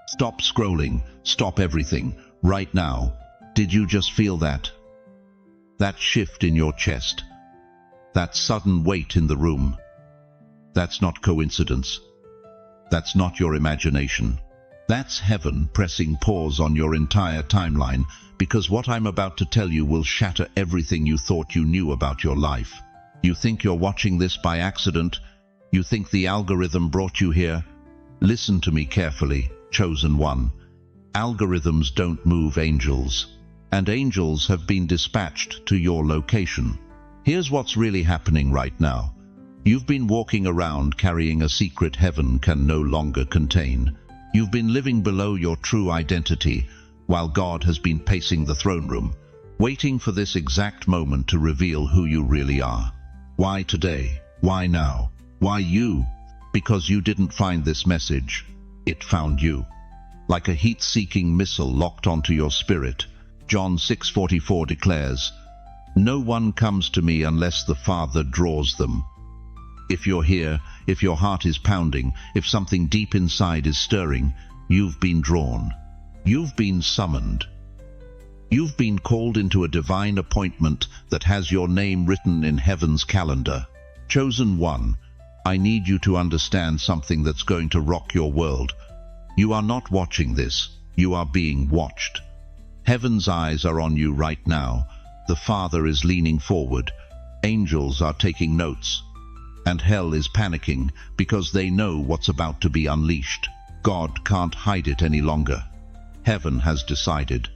Stop scrolling. Stop everything. Right now. Did you just feel that? That shift in your chest. That sudden weight in the room. That's not coincidence. That's not your imagination. That's heaven pressing pause on your entire timeline, because what I'm about to tell you will shatter everything you thought you knew about your life. You think you're watching this by accident? You think the algorithm brought you here? Listen to me carefully, chosen one. Algorithms don't move angels, and angels have been dispatched to your location. Here's what's really happening right now. You've been walking around carrying a secret heaven can no longer contain. You've been living below your true identity, while God has been pacing the throne room, waiting for this exact moment to reveal who you really are. Why today? Why now? Why you? Because you didn't find this message. It found you. Like a heat-seeking missile locked onto your spirit, John 6:44 declares, "No one comes to me unless the Father draws them." If you're here, if your heart is pounding, if something deep inside is stirring, you've been drawn. You've been summoned. You've been called into a divine appointment that has your name written in heaven's calendar. Chosen one, I need you to understand something that's going to rock your world. You are not watching this. You are being watched. Heaven's eyes are on you right now. The Father is leaning forward. Angels are taking notes. And hell is panicking because they know what's about to be unleashed. God can't hide it any longer. Heaven has decided.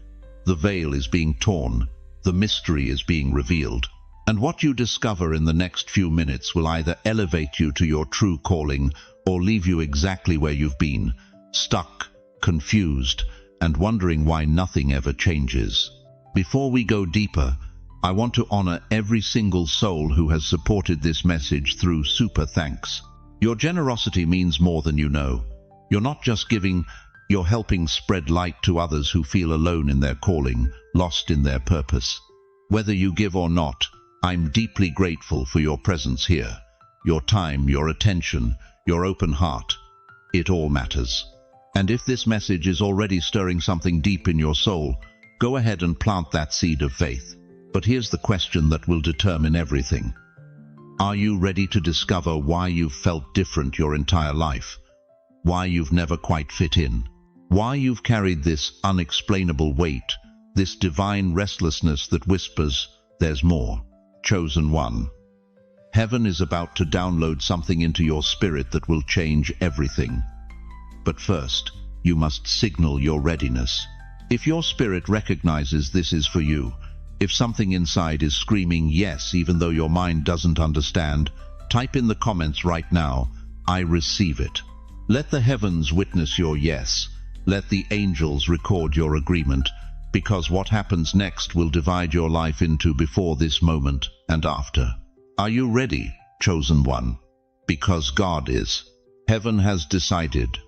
The veil is being torn. The mystery is being revealed. And what you discover in the next few minutes will either elevate you to your true calling or leave you exactly where you've been, stuck, confused, and wondering why nothing ever changes. Before we go deeper, I want to honor every single soul who has supported this message through super thanks. Your generosity means more than you know. You're not just giving, you're helping spread light to others who feel alone in their calling, lost in their purpose. Whether you give or not, I'm deeply grateful for your presence here. Your time, your attention, your open heart. It all matters. And if this message is already stirring something deep in your soul, go ahead and plant that seed of faith. But here's the question that will determine everything. Are you ready to discover why you've felt different your entire life? Why you've never quite fit in? Why you've carried this unexplainable weight, this divine restlessness that whispers, there's more? Chosen one. Heaven is about to download something into your spirit that will change everything. But first, you must signal your readiness. If your spirit recognizes this is for you, if something inside is screaming yes even though your mind doesn't understand, type in the comments right now, I receive it. Let the heavens witness your yes. Let the angels record your agreement, because what happens next will divide your life into before this moment and after. Are you ready, chosen one? Because God is. Heaven has decided,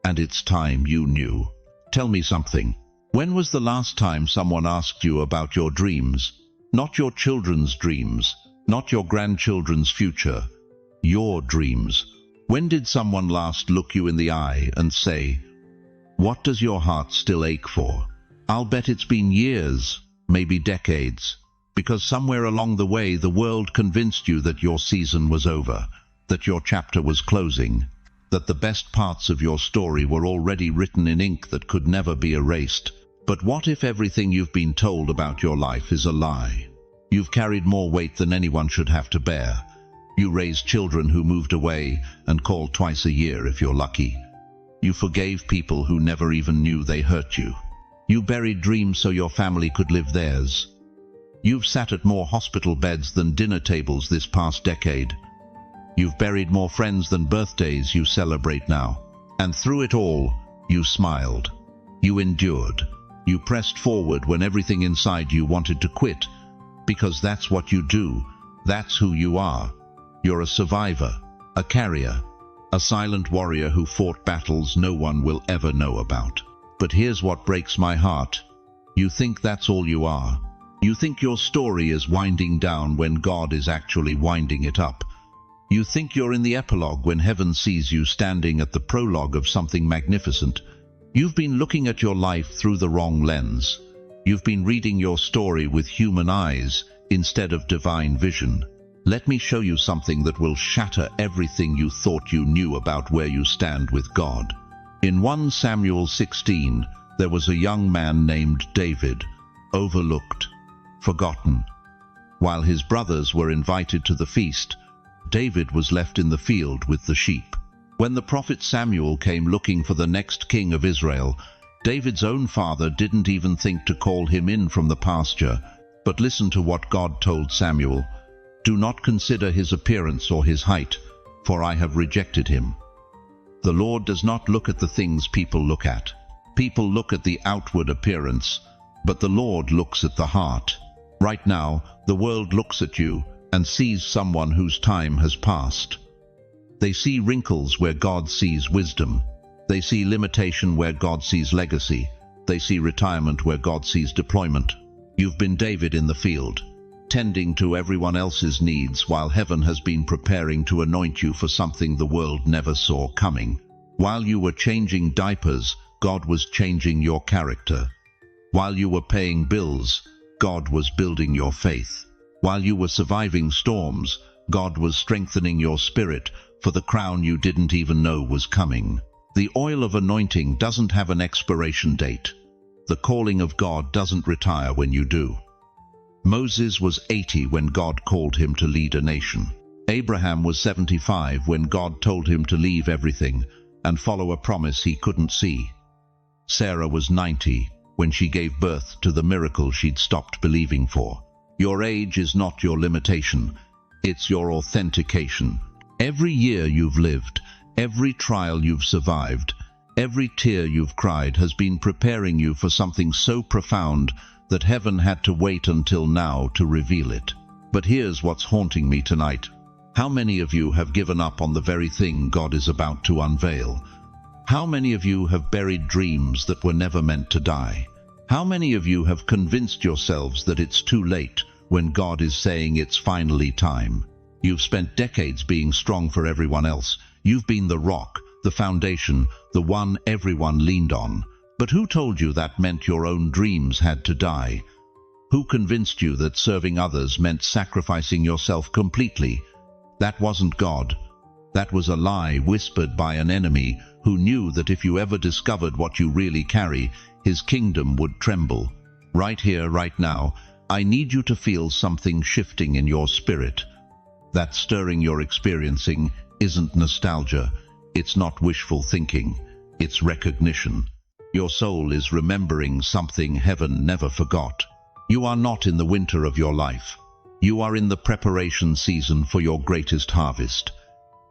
and it's time you knew. Tell me something. When was the last time someone asked you about your dreams? Not your children's dreams, not your grandchildren's future, your dreams. When did someone last look you in the eye and say, what does your heart still ache for? I'll bet it's been years, maybe decades, because somewhere along the way the world convinced you that your season was over, that your chapter was closing, that the best parts of your story were already written in ink that could never be erased. But what if everything you've been told about your life is a lie? You've carried more weight than anyone should have to bear. You raised children who moved away and called twice a year if you're lucky. You forgave people who never even knew they hurt you. You buried dreams so your family could live theirs. You've sat at more hospital beds than dinner tables this past decade. You've buried more friends than birthdays you celebrate now. And through it all, you smiled. You endured. You pressed forward when everything inside you wanted to quit, because that's what you do. That's who you are. You're a survivor, a carrier, a silent warrior who fought battles no one will ever know about. But here's what breaks my heart. You think that's all you are. You think your story is winding down when God is actually winding it up. You think you're in the epilogue when heaven sees you standing at the prologue of something magnificent. You've been looking at your life through the wrong lens. You've been reading your story with human eyes instead of divine vision. Let me show you something that will shatter everything you thought you knew about where you stand with God. In 1 Samuel 16, there was a young man named David, overlooked, forgotten. While his brothers were invited to the feast, David was left in the field with the sheep. When the prophet Samuel came looking for the next king of Israel, David's own father didn't even think to call him in from the pasture. But listen to what God told Samuel. Do not consider his appearance or his height, for I have rejected him. The Lord does not look at the things people look at. People look at the outward appearance, but the Lord looks at the heart. Right now, the world looks at you and sees someone whose time has passed. They see wrinkles where God sees wisdom. They see limitation where God sees legacy. They see retirement where God sees deployment. You've been David in the field, tending to everyone else's needs while heaven has been preparing to anoint you for something the world never saw coming. While you were changing diapers, God was changing your character. While you were paying bills, God was building your faith. While you were surviving storms, God was strengthening your spirit for the crown you didn't even know was coming. The oil of anointing doesn't have an expiration date. The calling of God doesn't retire when you do. Moses was 80 when God called him to lead a nation. Abraham was 75 when God told him to leave everything and follow a promise he couldn't see. Sarah was 90 when she gave birth to the miracle she'd stopped believing for. Your age is not your limitation, it's your authentication. Every year you've lived, every trial you've survived, every tear you've cried has been preparing you for something so profound that heaven had to wait until now to reveal it. But here's what's haunting me tonight. How many of you have given up on the very thing God is about to unveil? How many of you have buried dreams that were never meant to die? How many of you have convinced yourselves that it's too late when God is saying it's finally time? You've spent decades being strong for everyone else. You've been the rock, the foundation, the one everyone leaned on. But who told you that meant your own dreams had to die? Who convinced you that serving others meant sacrificing yourself completely? That wasn't God. That was a lie whispered by an enemy who knew that if you ever discovered what you really carry, his kingdom would tremble. Right here, right now, I need you to feel something shifting in your spirit. That stirring you're experiencing isn't nostalgia. It's not wishful thinking. It's recognition. Your soul is remembering something heaven never forgot. You are not in the winter of your life. You are in the preparation season for your greatest harvest.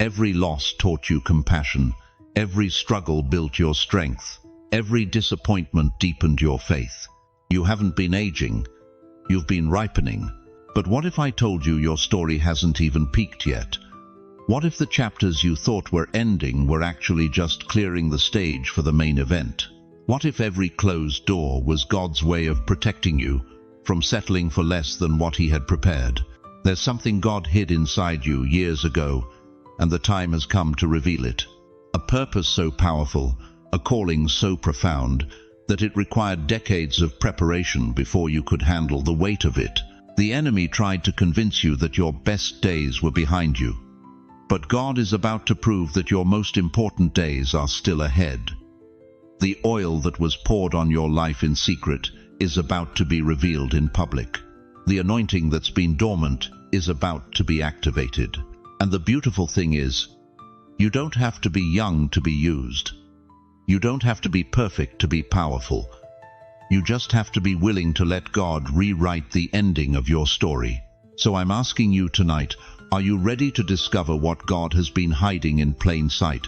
Every loss taught you compassion. Every struggle built your strength. Every disappointment deepened your faith. You haven't been aging. You've been ripening. But what if I told you your story hasn't even peaked yet? What if the chapters you thought were ending were actually just clearing the stage for the main event? What if every closed door was God's way of protecting you from settling for less than what he had prepared? There's something God hid inside you years ago, and the time has come to reveal it. A purpose so powerful, a calling so profound, that it required decades of preparation before you could handle the weight of it. The enemy tried to convince you that your best days were behind you. But God is about to prove that your most important days are still ahead. The oil that was poured on your life in secret is about to be revealed in public. The anointing that's been dormant is about to be activated. And the beautiful thing is, you don't have to be young to be used. You don't have to be perfect to be powerful. You just have to be willing to let God rewrite the ending of your story. So I'm asking you tonight, are you ready to discover what God has been hiding in plain sight?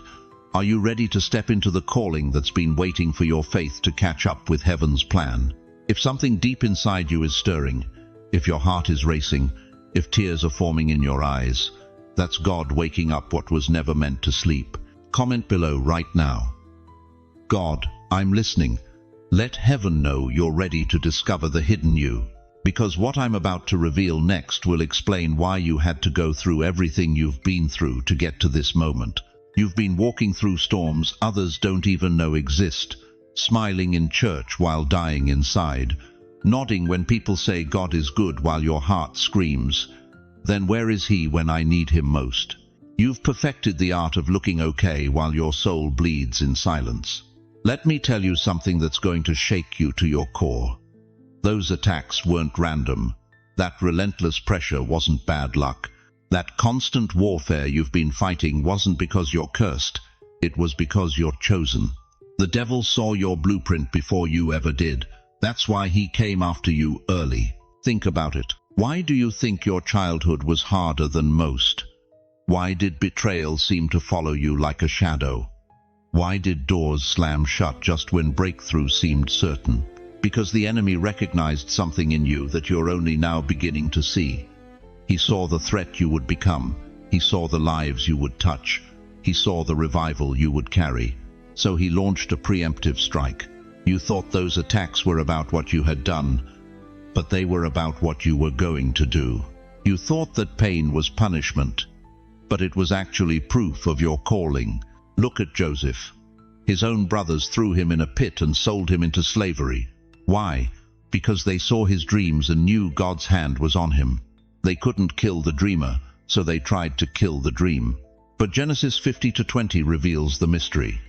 Are you ready to step into the calling that's been waiting for your faith to catch up with heaven's plan? If something deep inside you is stirring, if your heart is racing, if tears are forming in your eyes, that's God waking up what was never meant to sleep. Comment below right now. God, I'm listening. Let heaven know you're ready to discover the hidden you. Because what I'm about to reveal next will explain why you had to go through everything you've been through to get to this moment. You've been walking through storms others don't even know exist. smiling in church while dying inside, nodding when people say God is good while your heart screams, "Then where is he when I need him most?" You've perfected the art of looking okay while your soul bleeds in silence. Let me tell you something that's going to shake you to your core. Those attacks weren't random. That relentless pressure wasn't bad luck. That constant warfare you've been fighting wasn't because you're cursed. It was because you're chosen. The devil saw your blueprint before you ever did. That's why he came after you early. Think about it. Why do you think your childhood was harder than most? Why did betrayal seem to follow you like a shadow? Why did doors slam shut just when breakthrough seemed certain? Because the enemy recognized something in you that you're only now beginning to see. He saw the threat you would become. He saw the lives you would touch. He saw the revival you would carry. So he launched a preemptive strike. You thought those attacks were about what you had done, but they were about what you were going to do. You thought that pain was punishment, but it was actually proof of your calling. Look at Joseph. His own brothers threw him in a pit and sold him into slavery. Why? Because they saw his dreams and knew God's hand was on him. They couldn't kill the dreamer, so they tried to kill the dream. But Genesis 50-20 reveals the mystery.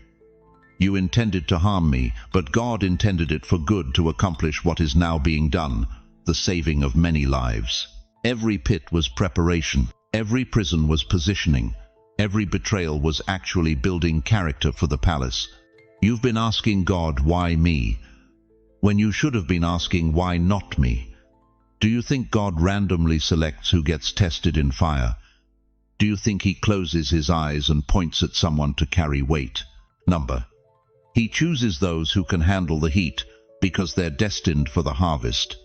You intended to harm me, but God intended it for good to accomplish what is now being done, the saving of many lives. Every pit was preparation. Every prison was positioning. Every betrayal was actually building character for the palace. You've been asking God, why me? When you should have been asking, why not me? Do you think God randomly selects who gets tested in fire? Do you think he closes his eyes and points at someone to carry weight? Number. He chooses those who can handle the heat because they're destined for the harvest.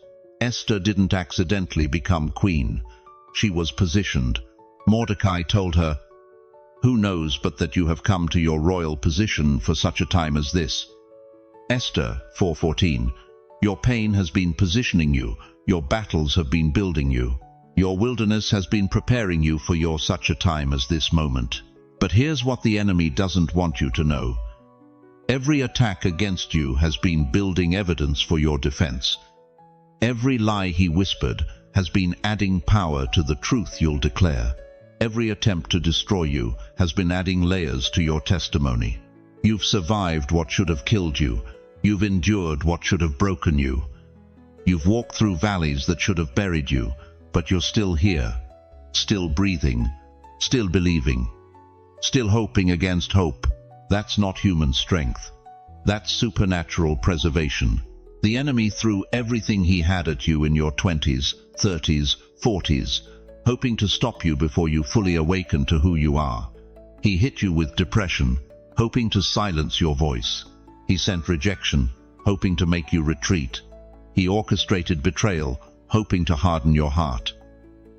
Esther didn't accidentally become queen. She was positioned. Mordecai told her, "Who knows but that you have come to your royal position for such a time as this?" Esther 4:14. Your pain has been positioning you. Your battles have been building you. Your wilderness has been preparing you for your such a time as this moment. But here's what the enemy doesn't want you to know. Every attack against you has been building evidence for your defense. Every lie he whispered has been adding power to the truth you'll declare. Every attempt to destroy you has been adding layers to your testimony. You've survived what should have killed you. You've endured what should have broken you. You've walked through valleys that should have buried you, but you're still here, still breathing, still believing, still hoping against hope. That's not human strength. That's supernatural preservation. The enemy threw everything he had at you in your 20s, 30s, 40s, hoping to stop you before you fully awaken to who you are. He hit you with depression, hoping to silence your voice. He sent rejection, hoping to make you retreat. He orchestrated betrayal, hoping to harden your heart.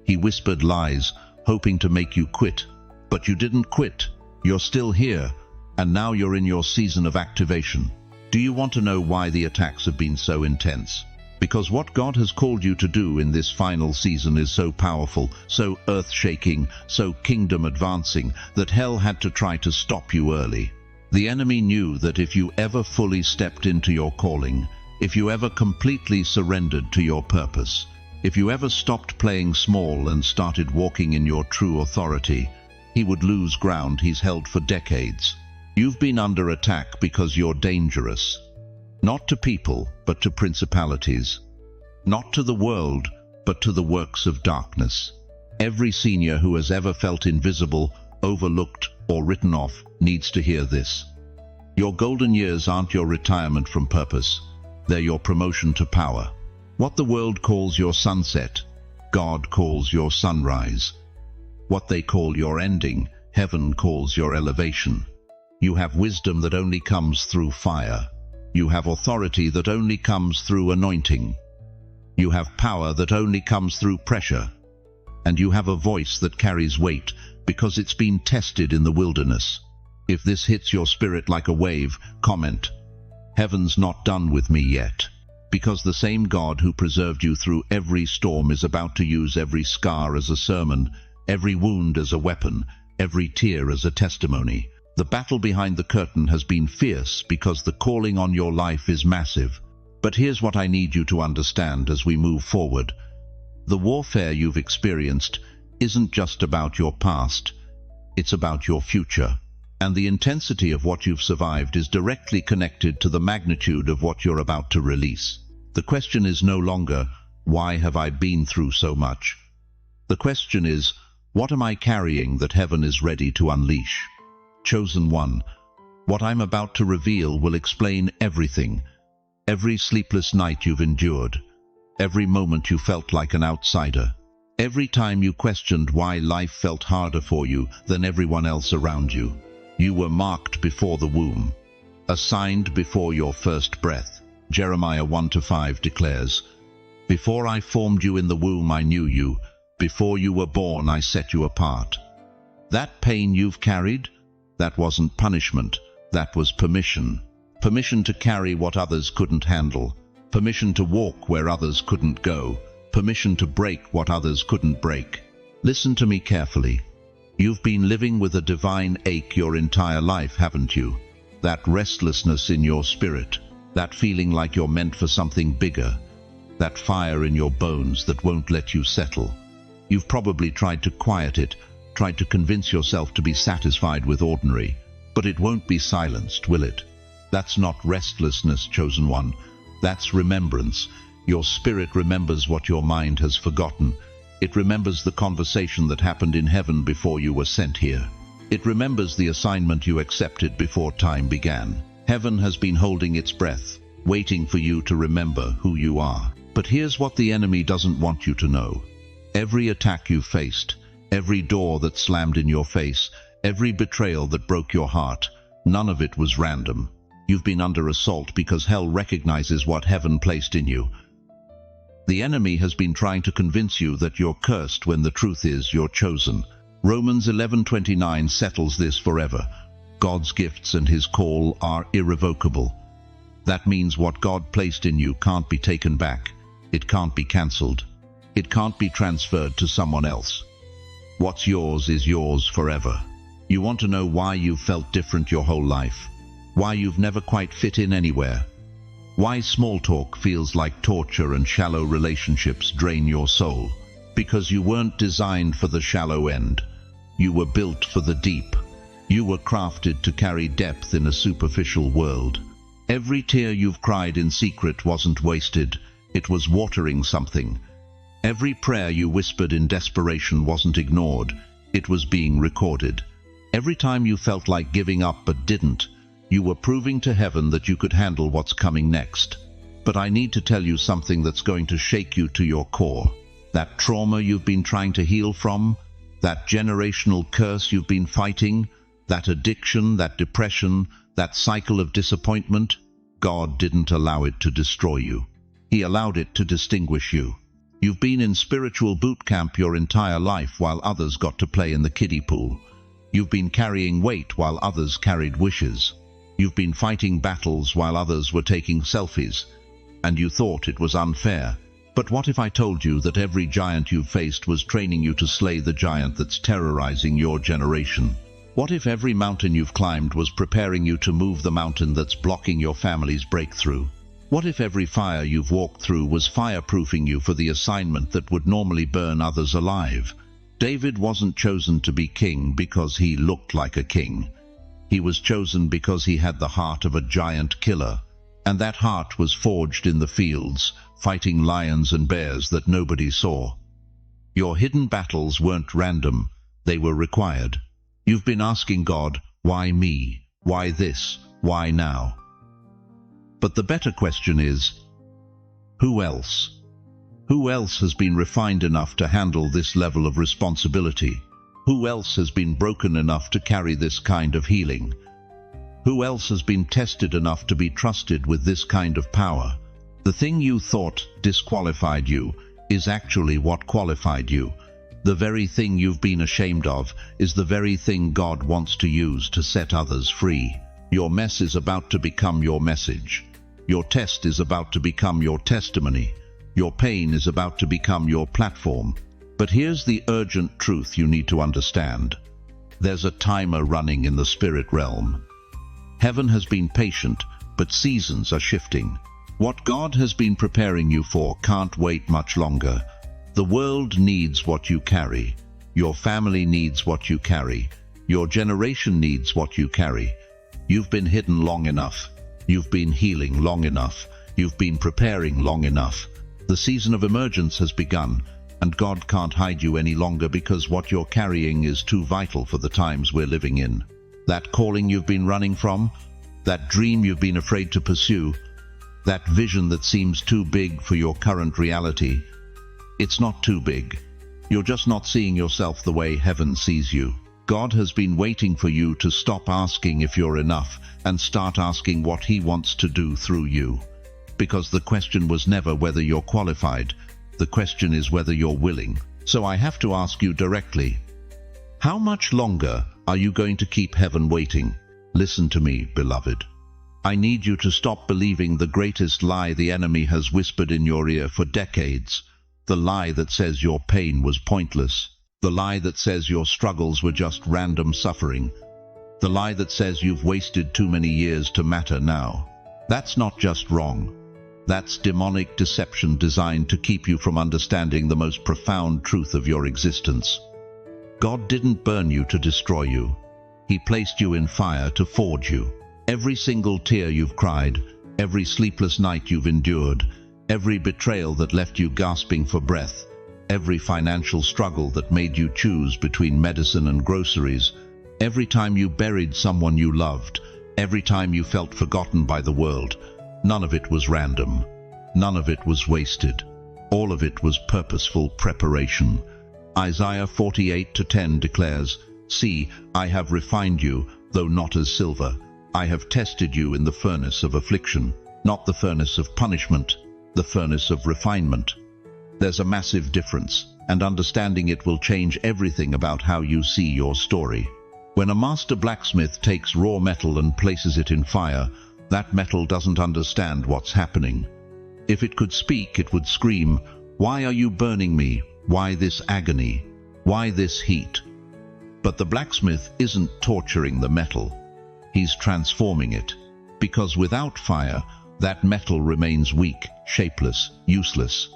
He whispered lies, hoping to make you quit. But you didn't quit. You're still here, and now you're in your season of activation. Do you want to know why the attacks have been so intense? Because what God has called you to do in this final season is so powerful, so earth-shaking, so kingdom-advancing, that hell had to try to stop you early. The enemy knew that if you ever fully stepped into your calling, if you ever completely surrendered to your purpose, if you ever stopped playing small and started walking in your true authority, he would lose ground he's held for decades. You've been under attack because you're dangerous. Not to people, but to principalities. Not to the world, but to the works of darkness. Every senior who has ever felt invisible, overlooked, or written off needs to hear this. Your golden years aren't your retirement from purpose. They're your promotion to power. What the world calls your sunset, God calls your sunrise. What they call your ending, heaven calls your elevation. You have wisdom that only comes through fire. You have authority that only comes through anointing. You have power that only comes through pressure. And you have a voice that carries weight because it's been tested in the wilderness. If this hits your spirit like a wave, comment, "Heaven's not done with me yet." Because the same God who preserved you through every storm is about to use every scar as a sermon, every wound as a weapon, every tear as a testimony. The battle behind the curtain has been fierce because the calling on your life is massive. But here's what I need you to understand as we move forward. The warfare you've experienced isn't just about your past, it's about your future. And the intensity of what you've survived is directly connected to the magnitude of what you're about to release. The question is no longer, why have I been through so much? The question is, what am I carrying that heaven is ready to unleash? Chosen one, what I'm about to reveal will explain everything. Every sleepless night you've endured, every moment you felt like an outsider, every time you questioned why life felt harder for you than everyone else around you. You were marked before the womb, assigned before your first breath. Jeremiah 1-5 declares, "Before I formed you in the womb I knew you, before you were born I set you apart." That pain you've carried, that wasn't punishment, that was permission. Permission to carry what others couldn't handle, permission to walk where others couldn't go, permission to break what others couldn't break. Listen to me carefully. You've been living with a divine ache your entire life, haven't you? That restlessness in your spirit, that feeling like you're meant for something bigger, that fire in your bones that won't let you settle. You've probably tried to quiet it, tried to convince yourself to be satisfied with ordinary, but it won't be silenced, will it? That's not restlessness, chosen one. That's remembrance. Your spirit remembers what your mind has forgotten. It remembers the conversation that happened in heaven before you were sent here. It remembers the assignment you accepted before time began. Heaven has been holding its breath, waiting for you to remember who you are. But here's what the enemy doesn't want you to know. Every attack you faced, every door that slammed in your face, every betrayal that broke your heart, none of it was random. You've been under assault because hell recognizes what heaven placed in you. The enemy has been trying to convince you that you're cursed when the truth is you're chosen. Romans 11:29 settles this forever. God's gifts and his call are irrevocable. That means what God placed in you can't be taken back. It can't be cancelled. It can't be transferred to someone else. What's yours is yours forever. You want to know why you've felt different your whole life? Why you've never quite fit in anywhere? Why small talk feels like torture and shallow relationships drain your soul? Because you weren't designed for the shallow end. You were built for the deep. You were crafted to carry depth in a superficial world. Every tear you've cried in secret wasn't wasted. It was watering something. Every prayer you whispered in desperation wasn't ignored. It was being recorded. Every time you felt like giving up but didn't, you were proving to heaven that you could handle what's coming next. But I need to tell you something that's going to shake you to your core. That trauma you've been trying to heal from, that generational curse you've been fighting, that addiction, that depression, that cycle of disappointment, God didn't allow it to destroy you. He allowed it to distinguish you. You've been in spiritual boot camp your entire life while others got to play in the kiddie pool. You've been carrying weight while others carried wishes. You've been fighting battles while others were taking selfies, and you thought it was unfair. But what if I told you that every giant you faced was training you to slay the giant that's terrorizing your generation? What if every mountain you've climbed was preparing you to move the mountain that's blocking your family's breakthrough? What if every fire you've walked through was fireproofing you for the assignment that would normally burn others alive? David wasn't chosen to be king because he looked like a king. He was chosen because he had the heart of a giant killer, and that heart was forged in the fields, fighting lions and bears that nobody saw. Your hidden battles weren't random, they were required. You've been asking God, why me? Why this? Why now? But the better question is, who else? Who else has been refined enough to handle this level of responsibility? Who else has been broken enough to carry this kind of healing? Who else has been tested enough to be trusted with this kind of power? The thing you thought disqualified you is actually what qualified you. The very thing you've been ashamed of is the very thing God wants to use to set others free. Your mess is about to become your message. Your test is about to become your testimony. Your pain is about to become your platform. But here's the urgent truth you need to understand. There's a timer running in the spirit realm. Heaven has been patient, but seasons are shifting. What God has been preparing you for can't wait much longer. The world needs what you carry. Your family needs what you carry. Your generation needs what you carry. You've been hidden long enough. You've been healing long enough. You've been preparing long enough. The season of emergence has begun, and God can't hide you any longer because what you're carrying is too vital for the times we're living in. That calling you've been running from, that dream you've been afraid to pursue, that vision that seems too big for your current reality, it's not too big. You're just not seeing yourself the way heaven sees you. God has been waiting for you to stop asking if you're enough and start asking what He wants to do through you. Because the question was never whether you're qualified. The question is whether you're willing. So I have to ask you directly, how much longer are you going to keep heaven waiting? Listen to me, beloved. I need you to stop believing the greatest lie the enemy has whispered in your ear for decades. The lie that says your pain was pointless. The lie that says your struggles were just random suffering. The lie that says you've wasted too many years to matter now. That's not just wrong. That's demonic deception designed to keep you from understanding the most profound truth of your existence. God didn't burn you to destroy you. He placed you in fire to forge you. Every single tear you've cried, every sleepless night you've endured, every betrayal that left you gasping for breath, every financial struggle that made you choose between medicine and groceries, every time you buried someone you loved, every time you felt forgotten by the world, none of it was random. None of it was wasted. All of it was purposeful preparation. Isaiah 48:10 declares, "See, I have refined you, though not as silver. I have tested you in the furnace of affliction, not the furnace of punishment, the furnace of refinement." There's a massive difference, and understanding it will change everything about how you see your story. When a master blacksmith takes raw metal and places it in fire, that metal doesn't understand what's happening. If it could speak, it would scream, "Why are you burning me? Why this agony? Why this heat?" But the blacksmith isn't torturing the metal. He's transforming it. Because without fire, that metal remains weak, shapeless, useless.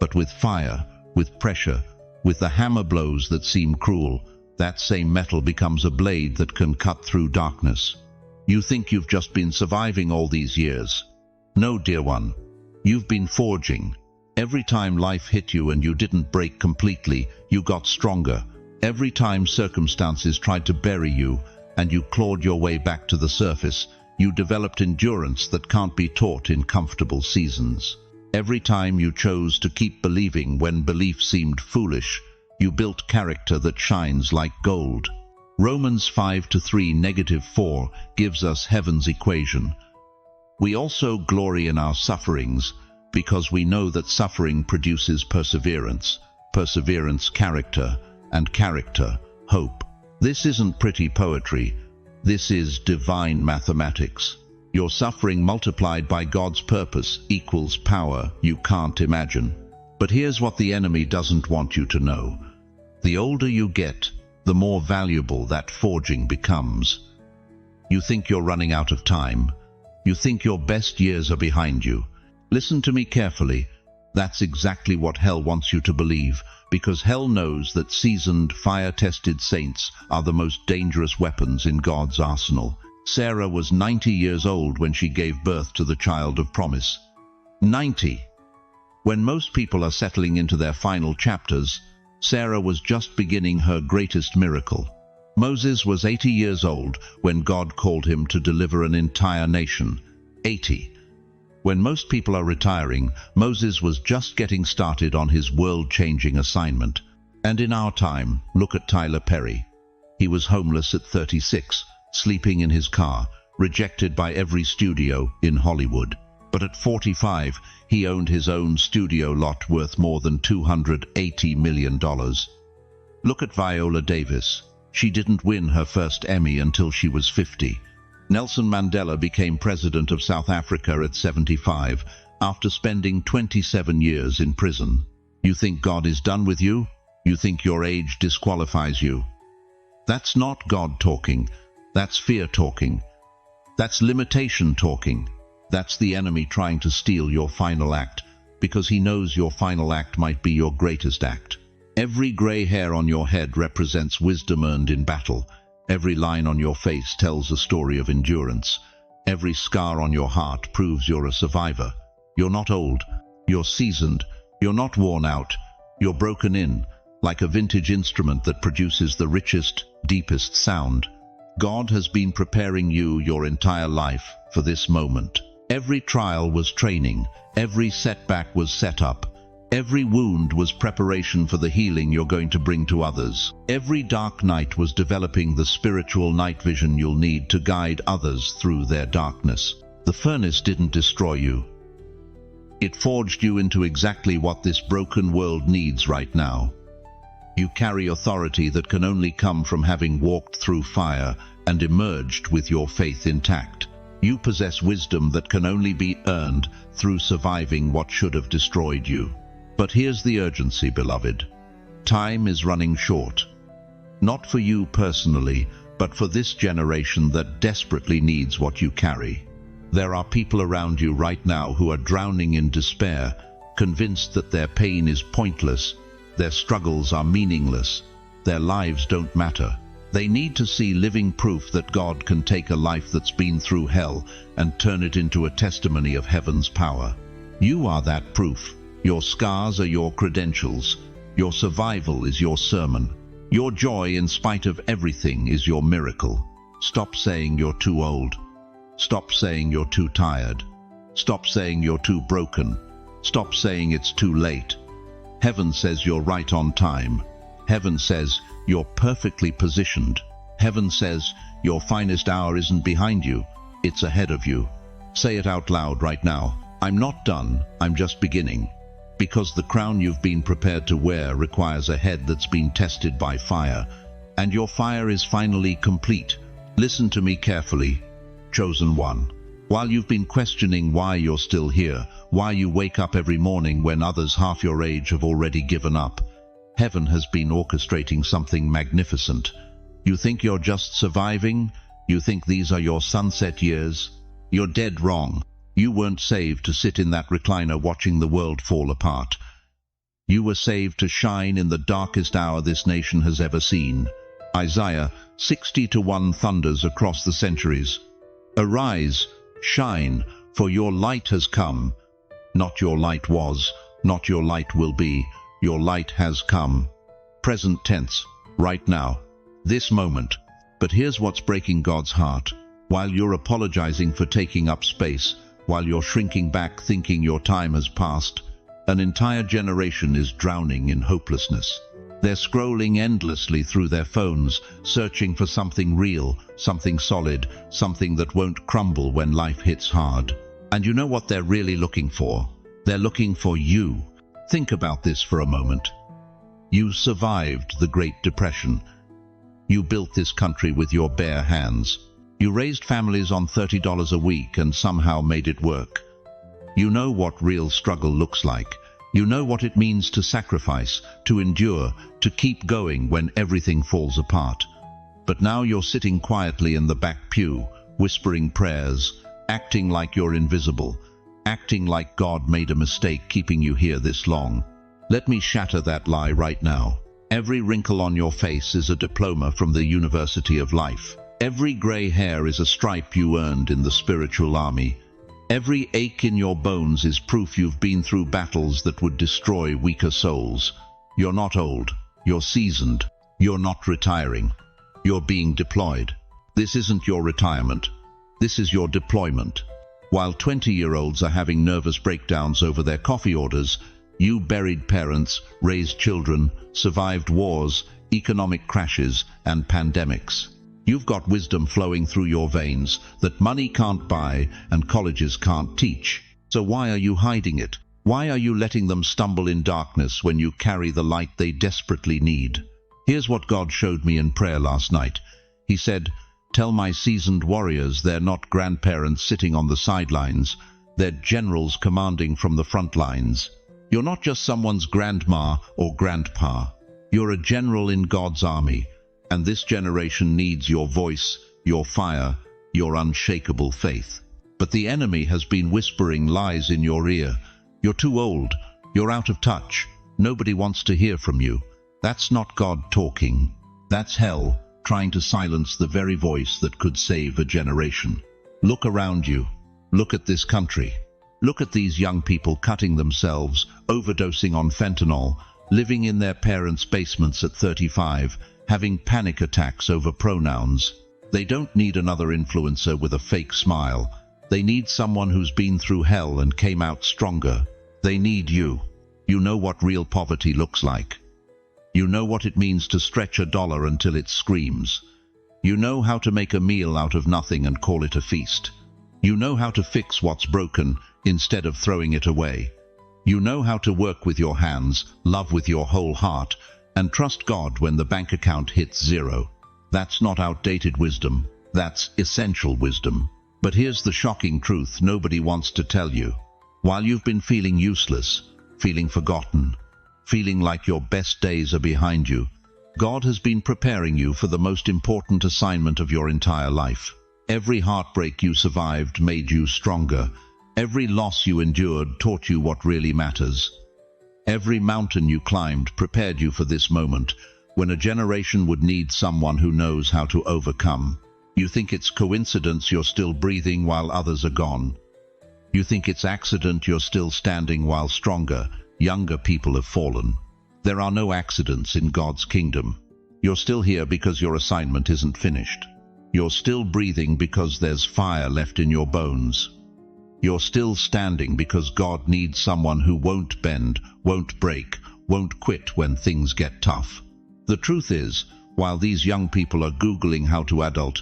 But with fire, with pressure, with the hammer blows that seem cruel, that same metal becomes a blade that can cut through darkness. You think you've just been surviving all these years. No, dear one. You've been forging. Every time life hit you and you didn't break completely, you got stronger. Every time circumstances tried to bury you and you clawed your way back to the surface, you developed endurance that can't be taught in comfortable seasons. Every time you chose to keep believing when belief seemed foolish, you built character that shines like gold. Romans 5:3-4 gives us heaven's equation. We also glory in our sufferings because we know that suffering produces perseverance, perseverance character, and character hope. This isn't pretty poetry. This is divine mathematics. Your suffering multiplied by God's purpose equals power you can't imagine. But here's what the enemy doesn't want you to know. The older you get, the more valuable that forging becomes. You think you're running out of time. You think your best years are behind you. Listen to me carefully. That's exactly what hell wants you to believe, because hell knows that seasoned, fire-tested saints are the most dangerous weapons in God's arsenal. Sarah was 90 years old when she gave birth to the child of promise. 90. When most people are settling into their final chapters, Sarah was just beginning her greatest miracle. Moses was 80 years old when God called him to deliver an entire nation. 80. When most people are retiring, Moses was just getting started on his world-changing assignment. And in our time, look at Tyler Perry. He was homeless at 36, sleeping in his car, rejected by every studio in Hollywood. But at 45, he owned his own studio lot worth more than $280 million. Look at Viola Davis. She didn't win her first Emmy until she was 50. Nelson Mandela became president of South Africa at 75, after spending 27 years in prison. You think God is done with you? You think your age disqualifies you? That's not God talking. That's fear talking. That's limitation talking. That's the enemy trying to steal your final act, because he knows your final act might be your greatest act. Every gray hair on your head represents wisdom earned in battle. Every line on your face tells a story of endurance. Every scar on your heart proves you're a survivor. You're not old. You're seasoned. You're not worn out. You're broken in, like a vintage instrument that produces the richest, deepest sound. God has been preparing you your entire life for this moment. Every trial was training. Every setback was set up. Every wound was preparation for the healing you're going to bring to others. Every dark night was developing the spiritual night vision you'll need to guide others through their darkness. The furnace didn't destroy you. It forged you into exactly what this broken world needs right now. You carry authority that can only come from having walked through fire and emerged with your faith intact. You possess wisdom that can only be earned through surviving what should have destroyed you. But here's the urgency, beloved. Time is running short. Not for you personally, but for this generation that desperately needs what you carry. There are people around you right now who are drowning in despair, convinced that their pain is pointless, their struggles are meaningless, their lives don't matter. They need to see living proof that God can take a life that's been through hell and turn it into a testimony of heaven's power. You are that proof. Your scars are your credentials. Your survival is your sermon. Your joy in spite of everything is your miracle. Stop saying you're too old. Stop saying you're too tired. Stop saying you're too broken. Stop saying it's too late. Heaven says you're right on time. Heaven says you're perfectly positioned. Heaven says your finest hour isn't behind you, it's ahead of you. Say it out loud right now. I'm not done, I'm just beginning. Because the crown you've been prepared to wear requires a head that's been tested by fire, and your fire is finally complete. Listen to me carefully, chosen one. While you've been questioning why you're still here, why you wake up every morning when others half your age have already given up, heaven has been orchestrating something magnificent. You think you're just surviving? You think these are your sunset years? You're dead wrong. You weren't saved to sit in that recliner watching the world fall apart. You were saved to shine in the darkest hour this nation has ever seen. Isaiah 60:1 thunders across the centuries. Arise, shine, for your light has come. Not your light was, not your light will be, your light has come. Present tense, right now, this moment. But here's what's breaking God's heart. While you're apologizing for taking up space, while you're shrinking back thinking your time has passed, an entire generation is drowning in hopelessness. They're scrolling endlessly through their phones, searching for something real, something solid, something that won't crumble when life hits hard. And you know what they're really looking for? They're looking for you. Think about this for a moment. You survived the Great Depression. You built this country with your bare hands. You raised families on $30 a week and somehow made it work. You know what real struggle looks like. You know what it means to sacrifice, to endure, to keep going when everything falls apart. But now you're sitting quietly in the back pew, whispering prayers, acting like you're invisible, acting like God made a mistake keeping you here this long. Let me shatter that lie right now. Every wrinkle on your face is a diploma from the University of Life. Every gray hair is a stripe you earned in the spiritual army. Every ache in your bones is proof you've been through battles that would destroy weaker souls. You're not old. You're seasoned. You're not retiring. You're being deployed. This isn't your retirement. This is your deployment. While 20-year-olds are having nervous breakdowns over their coffee orders, you buried parents, raised children, survived wars, economic crashes, and pandemics. You've got wisdom flowing through your veins that money can't buy and colleges can't teach. So why are you hiding it? Why are you letting them stumble in darkness when you carry the light they desperately need? Here's what God showed me in prayer last night. He said, "Tell my seasoned warriors they're not grandparents sitting on the sidelines. They're generals commanding from the front lines. You're not just someone's grandma or grandpa. You're a general in God's army. And this generation needs your voice, your fire, your unshakable faith. But the enemy has been whispering lies in your ear. You're too old. You're out of touch. Nobody wants to hear from you. That's not God talking. That's hell trying to silence the very voice that could save a generation. Look around you. Look at this country. Look at these young people cutting themselves, overdosing on fentanyl, living in their parents' basements at 35, having panic attacks over pronouns. They don't need another influencer with a fake smile. They need someone who's been through hell and came out stronger. They need you. You know what real poverty looks like. You know what it means to stretch $1 until it screams. You know how to make a meal out of nothing and call it a feast. You know how to fix what's broken instead of throwing it away. You know how to work with your hands, love with your whole heart, and trust God when the bank account hits zero. That's not outdated wisdom. That's essential wisdom. But here's the shocking truth nobody wants to tell you. While you've been feeling useless, feeling forgotten, feeling like your best days are behind you, God has been preparing you for the most important assignment of your entire life. Every heartbreak you survived made you stronger. Every loss you endured taught you what really matters. Every mountain you climbed prepared you for this moment, when a generation would need someone who knows how to overcome. You think it's coincidence you're still breathing while others are gone. You think it's accident you're still standing while stronger, younger people have fallen. There are no accidents in God's kingdom. You're still here because your assignment isn't finished. You're still breathing because there's fire left in your bones. You're still standing because God needs someone who won't bend, won't break, won't quit when things get tough. The truth is, while these young people are Googling how to adult,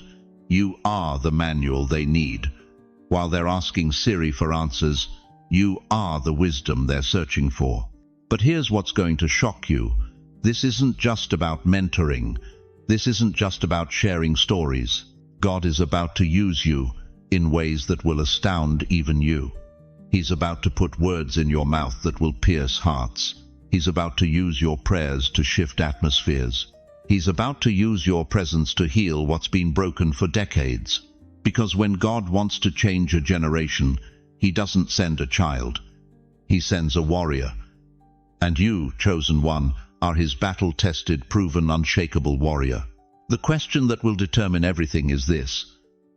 you are the manual they need. While they're asking Siri for answers, you are the wisdom they're searching for. But here's what's going to shock you. This isn't just about mentoring. This isn't just about sharing stories. God is about to use you in ways that will astound even you. He's about to put words in your mouth that will pierce hearts. He's about to use your prayers to shift atmospheres. He's about to use your presence to heal what's been broken for decades. Because when God wants to change a generation, He doesn't send a child. He sends a warrior. And you, chosen one, are His battle-tested, proven, unshakable warrior. The question that will determine everything is this: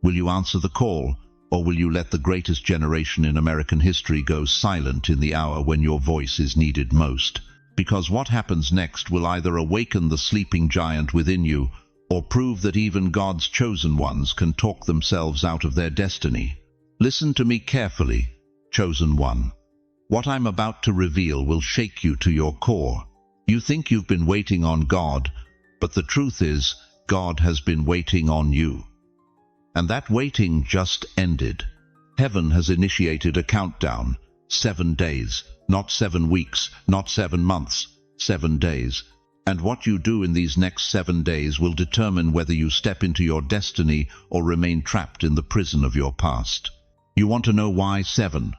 will you answer the call, or will you let the greatest generation in American history go silent in the hour when your voice is needed most? Because what happens next will either awaken the sleeping giant within you, or prove that even God's chosen ones can talk themselves out of their destiny. Listen to me carefully, chosen one. What I'm about to reveal will shake you to your core. You think you've been waiting on God, but the truth is, God has been waiting on you. And that waiting just ended. Heaven has initiated a countdown. 7 days, not 7 weeks, not 7 months, 7 days. And what you do in these next 7 days will determine whether you step into your destiny or remain trapped in the prison of your past. You want to know why 7?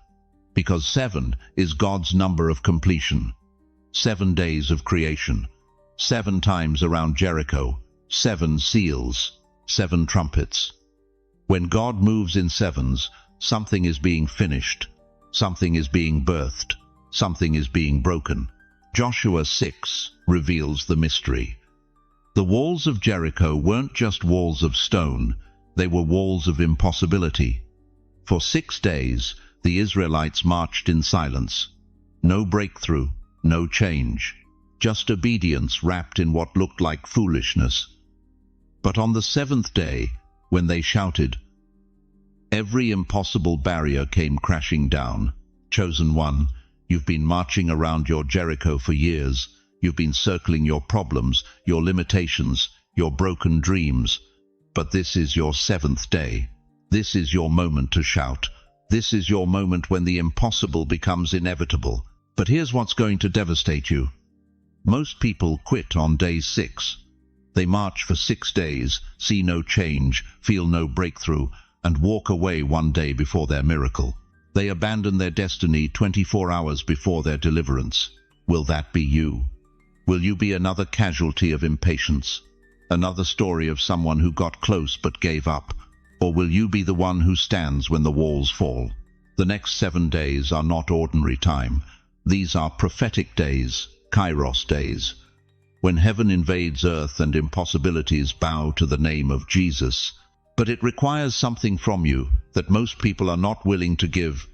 Because 7 is God's number of completion. 7 days of creation. 7 times around Jericho. 7 seals. 7 trumpets. When God moves in sevens, something is being finished. Something is being birthed. Something is being broken. Joshua 6 reveals the mystery. The walls of Jericho weren't just walls of stone, they were walls of impossibility. For 6 days, the Israelites marched in silence. No breakthrough, no change, just obedience wrapped in what looked like foolishness. But on the 7th day, when they shouted, every impossible barrier came crashing down. Chosen one, you've been marching around your Jericho for years. You've been circling your problems, your limitations, your broken dreams. But this is your 7th day. This is your moment to shout. This is your moment when the impossible becomes inevitable. But here's what's going to devastate you. Most people quit on day 6. They march for 6 days, see no change, feel no breakthrough, and walk away one day before their miracle. They abandon their destiny 24 hours before their deliverance. Will that be you? Will you be another casualty of impatience? Another story of someone who got close but gave up? Or will you be the one who stands when the walls fall? The next 7 days are not ordinary time. These are prophetic days, Kairos days, when heaven invades earth and impossibilities bow to the name of Jesus. But it requires something from you that most people are not willing to give: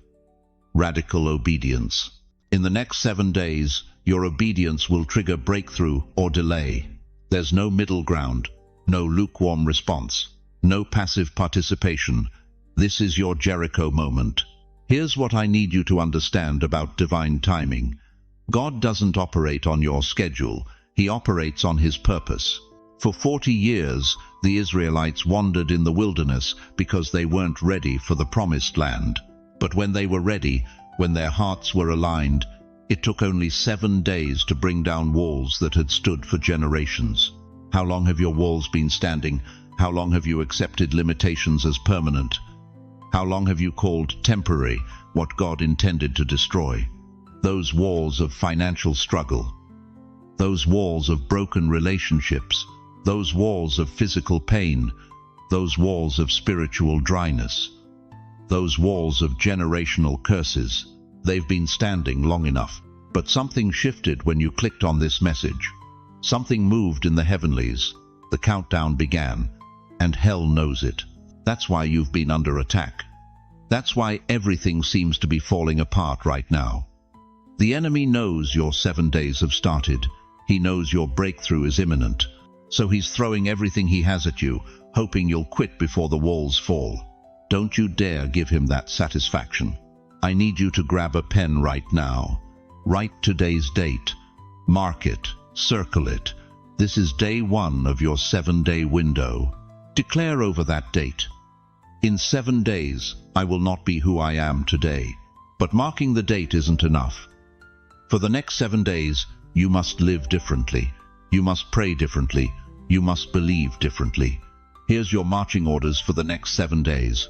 radical obedience. In the next 7 days, your obedience will trigger breakthrough or delay. There's no middle ground, no lukewarm response, no passive participation. This is your Jericho moment. Here's what I need you to understand about divine timing. God doesn't operate on your schedule. He operates on His purpose. For 40 years, the Israelites wandered in the wilderness because they weren't ready for the promised land. But when they were ready, when their hearts were aligned, it took only 7 days to bring down walls that had stood for generations. How long have your walls been standing? How long have you accepted limitations as permanent? How long have you called temporary what God intended to destroy? Those walls of financial struggle, those walls of broken relationships, those walls of physical pain, those walls of spiritual dryness, those walls of generational curses. They've been standing long enough. But something shifted when you clicked on this message. Something moved in the heavenlies. The countdown began, and hell knows it. That's why you've been under attack. That's why everything seems to be falling apart right now. The enemy knows your 7 days have started. He knows your breakthrough is imminent. So he's throwing everything he has at you, hoping you'll quit before the walls fall. Don't you dare give him that satisfaction. I need you to grab a pen right now. Write today's date. Mark it. Circle it. This is day 1 of your 7-day window. Declare over that date: in 7 days, I will not be who I am today. But marking the date isn't enough. For the next 7 days, you must live differently. You must pray differently. You must believe differently. Here's your marching orders for the next 7 days.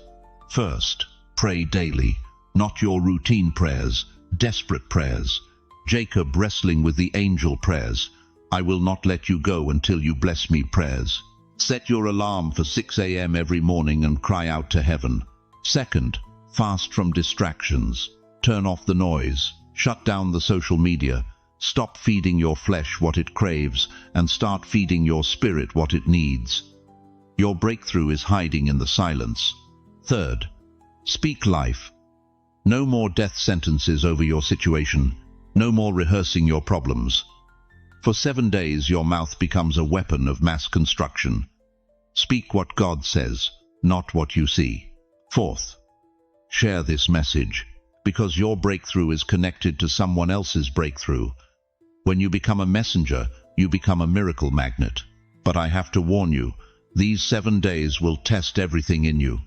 First, pray daily. Not your routine prayers, desperate prayers. Jacob wrestling with the angel prayers. I will not let you go until you bless me prayers. Set your alarm for 6 a.m. every morning and cry out to heaven. Second, fast from distractions. Turn off the noise. Shut down the social media. Stop feeding your flesh what it craves and start feeding your spirit what it needs. Your breakthrough is hiding in the silence. Third, speak life. No more death sentences over your situation. No more rehearsing your problems. For 7 days, your mouth becomes a weapon of mass construction. Speak what God says, not what you see. Fourth, share this message, because your breakthrough is connected to someone else's breakthrough. When you become a messenger, you become a miracle magnet. But I have to warn you, these 7 days will test everything in you.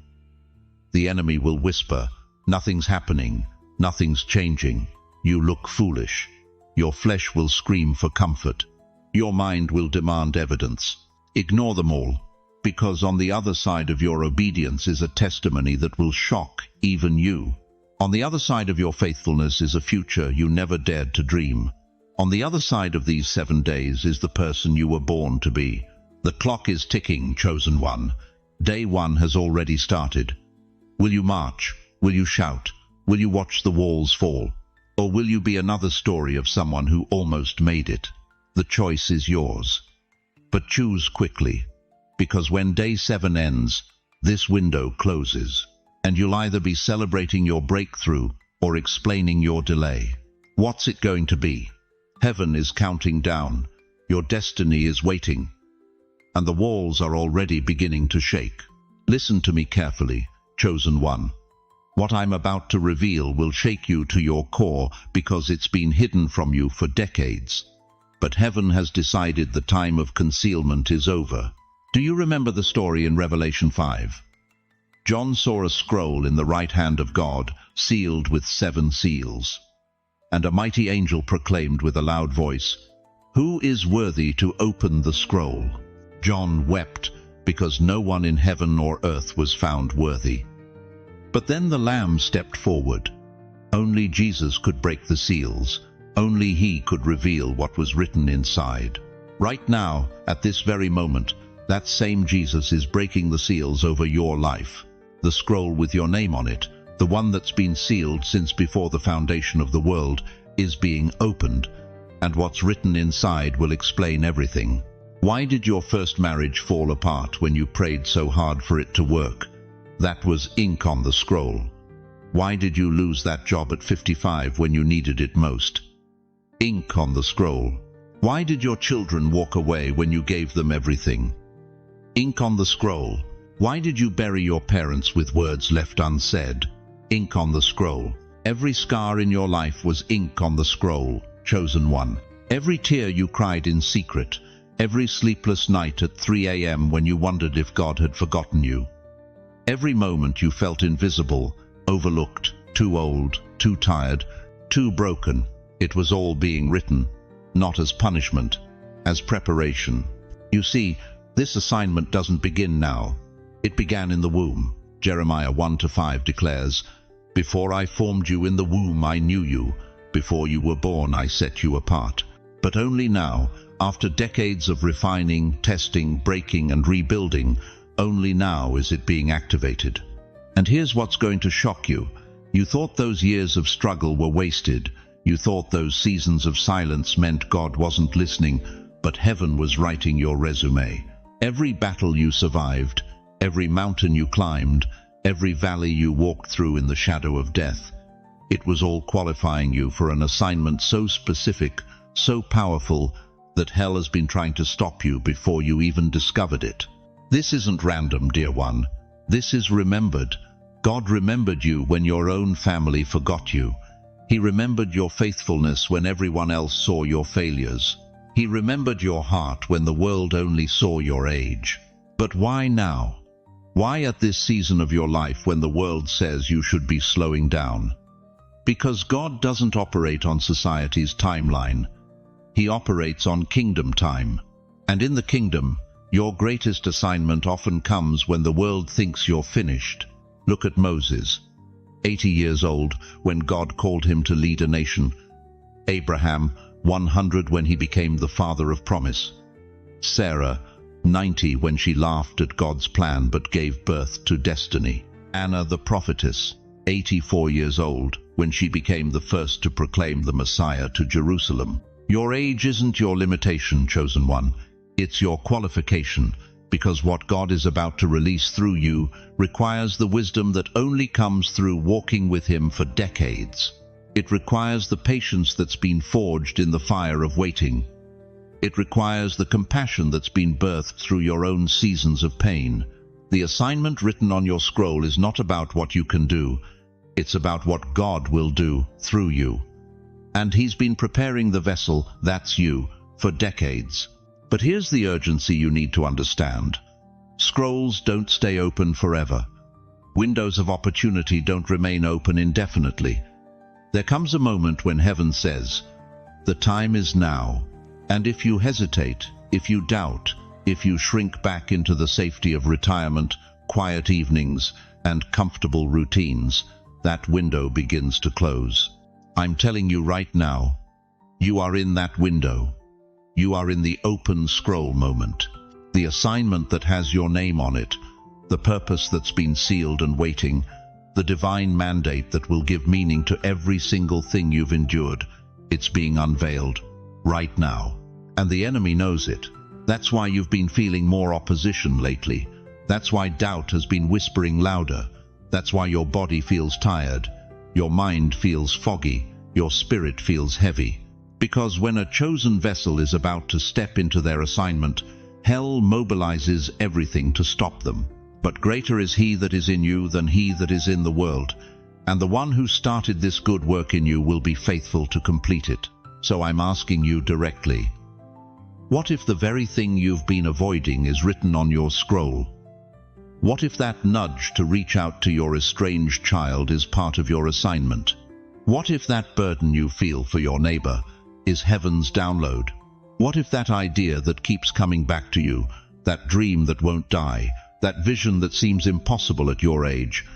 The enemy will whisper, nothing's happening, nothing's changing. You look foolish. Your flesh will scream for comfort. Your mind will demand evidence. Ignore them all, because on the other side of your obedience is a testimony that will shock even you. On the other side of your faithfulness is a future you never dared to dream. On the other side of these 7 days is the person you were born to be. The clock is ticking, chosen one. Day 1 has already started. Will you march? Will you shout? Will you watch the walls fall? Or will you be another story of someone who almost made it? The choice is yours. But choose quickly, because when day 7 ends, this window closes, and you'll either be celebrating your breakthrough or explaining your delay. What's it going to be? Heaven is counting down. Your destiny is waiting, and the walls are already beginning to shake. Listen to me carefully, chosen one. What I'm about to reveal will shake you to your core because it's been hidden from you for decades. But heaven has decided the time of concealment is over. Do you remember the story in Revelation 5? John saw a scroll in the right hand of God, sealed with 7 seals. And a mighty angel proclaimed with a loud voice, "Who is worthy to open the scroll?" John wept because no one in heaven or earth was found worthy. But then the Lamb stepped forward. Only Jesus could break the seals. Only He could reveal what was written inside. Right now, at this very moment, That same Jesus is breaking the seals over your life. The scroll with your name on it, the one that's been sealed since before the foundation of the world, is being opened, and what's written inside will explain everything. Why did your first marriage fall apart when you prayed so hard for it to work? That was ink on the scroll. Why did you lose that job at 55 when you needed it most? Ink on the scroll. Why did your children walk away when you gave them everything? Ink on the scroll. Why did you bury your parents with words left unsaid? Ink on the scroll. Every scar in your life was ink on the scroll, chosen one. Every tear you cried in secret, every sleepless night at 3 a.m. when you wondered if God had forgotten you. Every moment you felt invisible, overlooked, too old, too tired, too broken. It was all being written, not as punishment, as preparation. You see, this assignment doesn't begin now. It began in the womb. Jeremiah 1-5 declares, "Before I formed you in the womb I knew you. Before you were born I set you apart." But only now, after decades of refining, testing, breaking and rebuilding, only now is it being activated. And here's what's going to shock you. You thought those years of struggle were wasted. You thought those seasons of silence meant God wasn't listening, but heaven was writing your resume. Every battle you survived, every mountain you climbed, every valley you walked through in the shadow of death, it was all qualifying you for an assignment so specific, so powerful, that hell has been trying to stop you before you even discovered it. This isn't random, dear one. This is remembered. God remembered you when your own family forgot you. He remembered your faithfulness when everyone else saw your failures. He remembered your heart when the world only saw your age. But why now? Why at this season of your life when the world says you should be slowing down? Because God doesn't operate on society's timeline. He operates on kingdom time. And in the kingdom, your greatest assignment often comes when the world thinks you're finished. Look at Moses, 80 years old when God called him to lead a nation. Abraham, 100 when he became the father of promise. Sarah, 90 when she laughed at God's plan but gave birth to destiny. Anna the prophetess, 84 years old when she became the first to proclaim the Messiah to Jerusalem. Your age isn't your limitation, chosen one. It's your qualification, because what God is about to release through you requires the wisdom that only comes through walking with Him for decades. It requires the patience that's been forged in the fire of waiting. It requires the compassion that's been birthed through your own seasons of pain. The assignment written on your scroll is not about what you can do. It's about what God will do through you. And He's been preparing the vessel, that's you, for decades. But here's the urgency you need to understand. Scrolls don't stay open forever. Windows of opportunity don't remain open indefinitely. There comes a moment when heaven says, "The time is now." And if you hesitate, if you doubt, if you shrink back into the safety of retirement, quiet evenings, and comfortable routines, that window begins to close. I'm telling you right now, you are in that window. You are in the open scroll moment. The assignment that has your name on it, the purpose that's been sealed and waiting, the divine mandate that will give meaning to every single thing you've endured, it's being unveiled right now. And the enemy knows it. That's why you've been feeling more opposition lately. That's why doubt has been whispering louder. That's why your body feels tired, your mind feels foggy, your spirit feels heavy. Because when a chosen vessel is about to step into their assignment, hell mobilizes everything to stop them. But greater is He that is in you than he that is in the world. And the one who started this good work in you will be faithful to complete it. So I'm asking you directly, what if the very thing you've been avoiding is written on your scroll? What if that nudge to reach out to your estranged child is part of your assignment? What if that burden you feel for your neighbor is heaven's download? What if that idea that keeps coming back to you, that dream that won't die, that vision that seems impossible at your age,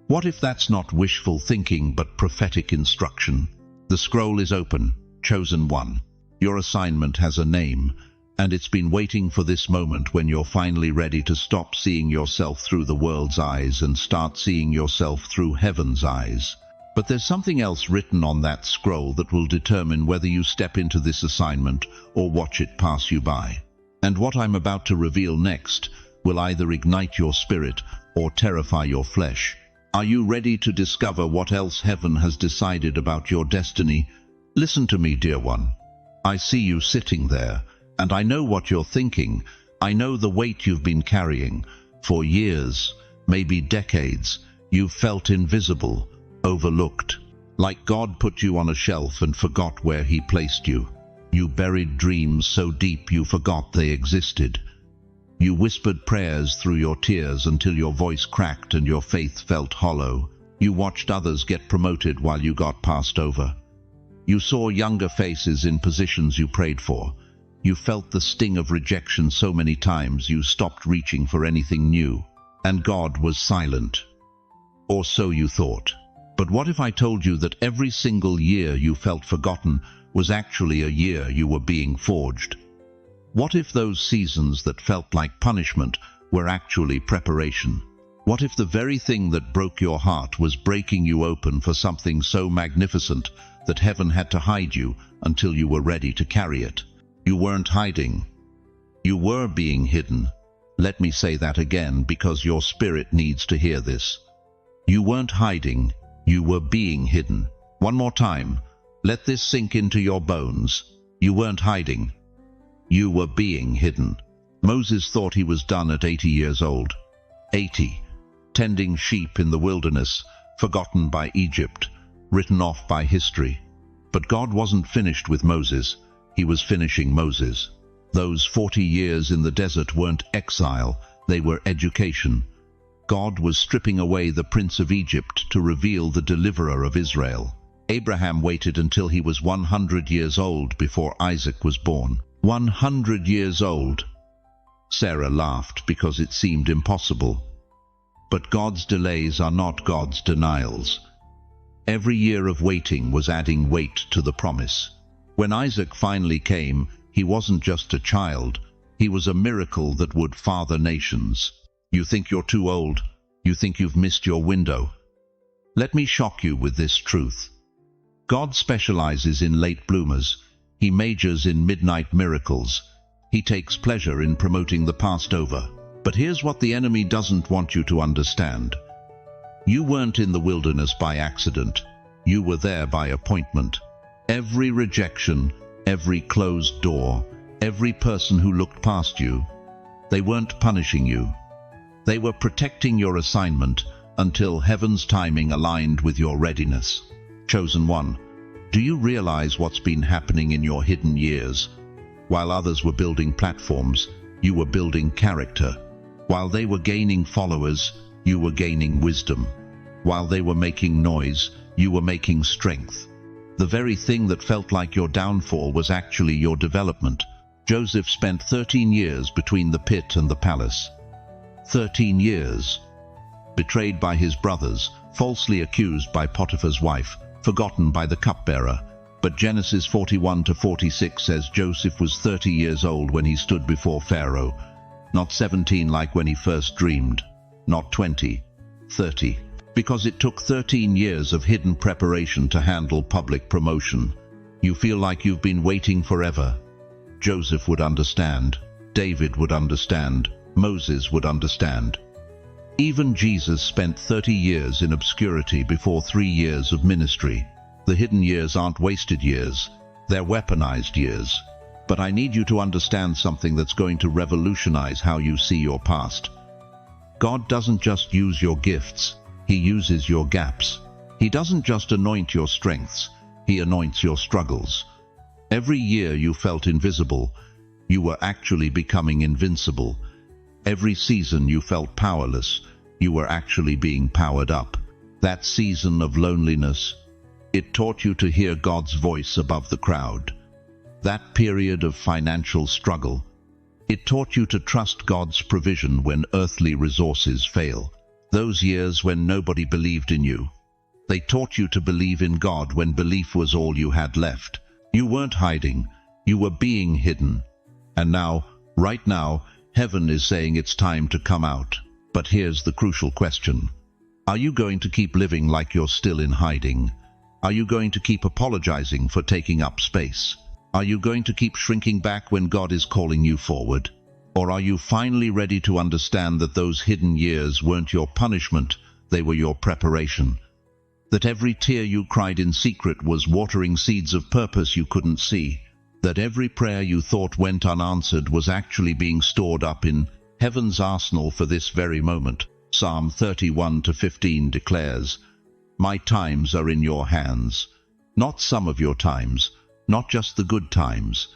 what if that's not wishful thinking but prophetic instruction? The scroll is open, chosen one. Your assignment has a name, And it's been waiting for this moment when you're finally ready to stop seeing yourself through the world's eyes and start seeing yourself through heaven's eyes. But there's something else written on that scroll that will determine whether you step into this assignment or watch it pass you by. And what I'm about to reveal next will either ignite your spirit or terrify your flesh. Are you ready to discover what else heaven has decided about your destiny? Listen to me, dear one. I see you sitting there, and I know what you're thinking. I know the weight you've been carrying. For years, maybe decades, you've felt invisible, overlooked, like God put you on a shelf and forgot where He placed you. You buried dreams so deep you forgot they existed. You whispered prayers through your tears until your voice cracked and your faith felt hollow. You watched others get promoted while you got passed over. You saw younger faces in positions you prayed for. You felt the sting of rejection so many times you stopped reaching for anything new. And God was silent. Or so you thought. But what if I told you that every single year you felt forgotten was actually a year you were being forged? What if those seasons that felt like punishment were actually preparation? What if the very thing that broke your heart was breaking you open for something so magnificent that heaven had to hide you until you were ready to carry it? You weren't hiding. You were being hidden. Let me say that again because your spirit needs to hear this. You weren't hiding. You were being hidden. One more time. Let this sink into your bones. You weren't hiding. You were being hidden. Moses thought he was done at 80 years old. 80. Tending sheep in the wilderness, forgotten by Egypt, written off by history. But God wasn't finished with Moses. He was finishing Moses. Those 40 years in the desert weren't exile, they were education. God was stripping away the prince of Egypt to reveal the deliverer of Israel. Abraham waited until he was 100 years old before Isaac was born. 100 years old. Sarah laughed because it seemed impossible. But God's delays are not God's denials. Every year of waiting was adding weight to the promise. When Isaac finally came, he wasn't just a child. He was a miracle that would father nations. You think you're too old. You think you've missed your window. Let me shock you with this truth. God specializes in late bloomers. He majors in midnight miracles. He takes pleasure in promoting the passed over. But here's what the enemy doesn't want you to understand. You weren't in the wilderness by accident. You were there by appointment. Every rejection, every closed door, every person who looked past you, they weren't punishing you. They were protecting your assignment until heaven's timing aligned with your readiness. Chosen one, do you realize what's been happening in your hidden years? While others were building platforms, you were building character. While they were gaining followers, you were gaining wisdom. While they were making noise, you were making strength. The very thing that felt like your downfall was actually your development. Joseph spent 13 years between the pit and the palace. 13 years. Betrayed by his brothers, falsely accused by Potiphar's wife, forgotten by the cupbearer. But Genesis 41-46 says Joseph was 30 years old when he stood before Pharaoh. Not 17 like when he first dreamed. Not 20. 30. Because it took 13 years of hidden preparation to handle public promotion. You feel like you've been waiting forever. Joseph would understand. David would understand. Moses would understand. Even Jesus spent 30 years in obscurity before 3 years of ministry. The hidden years aren't wasted years. They're weaponized years. But I need you to understand something that's going to revolutionize how you see your past. God doesn't just use your gifts. He uses your gaps. He doesn't just anoint your strengths. He anoints your struggles. Every year you felt invisible, you were actually becoming invincible. Every season you felt powerless, you were actually being powered up. That season of loneliness, it taught you to hear God's voice above the crowd. That period of financial struggle, it taught you to trust God's provision when earthly resources fail. Those years when nobody believed in you, they taught you to believe in God when belief was all you had left. You weren't hiding, you were being hidden. And now, right now, heaven is saying it's time to come out. But here's the crucial question. Are you going to keep living like you're still in hiding? Are you going to keep apologizing for taking up space? Are you going to keep shrinking back when God is calling you forward? Or are you finally ready to understand that those hidden years weren't your punishment, they were your preparation? That every tear you cried in secret was watering seeds of purpose you couldn't see? That every prayer you thought went unanswered was actually being stored up in heaven's arsenal for this very moment? Psalm 31:15 declares, "My times are in your hands." Not some of your times, not just the good times,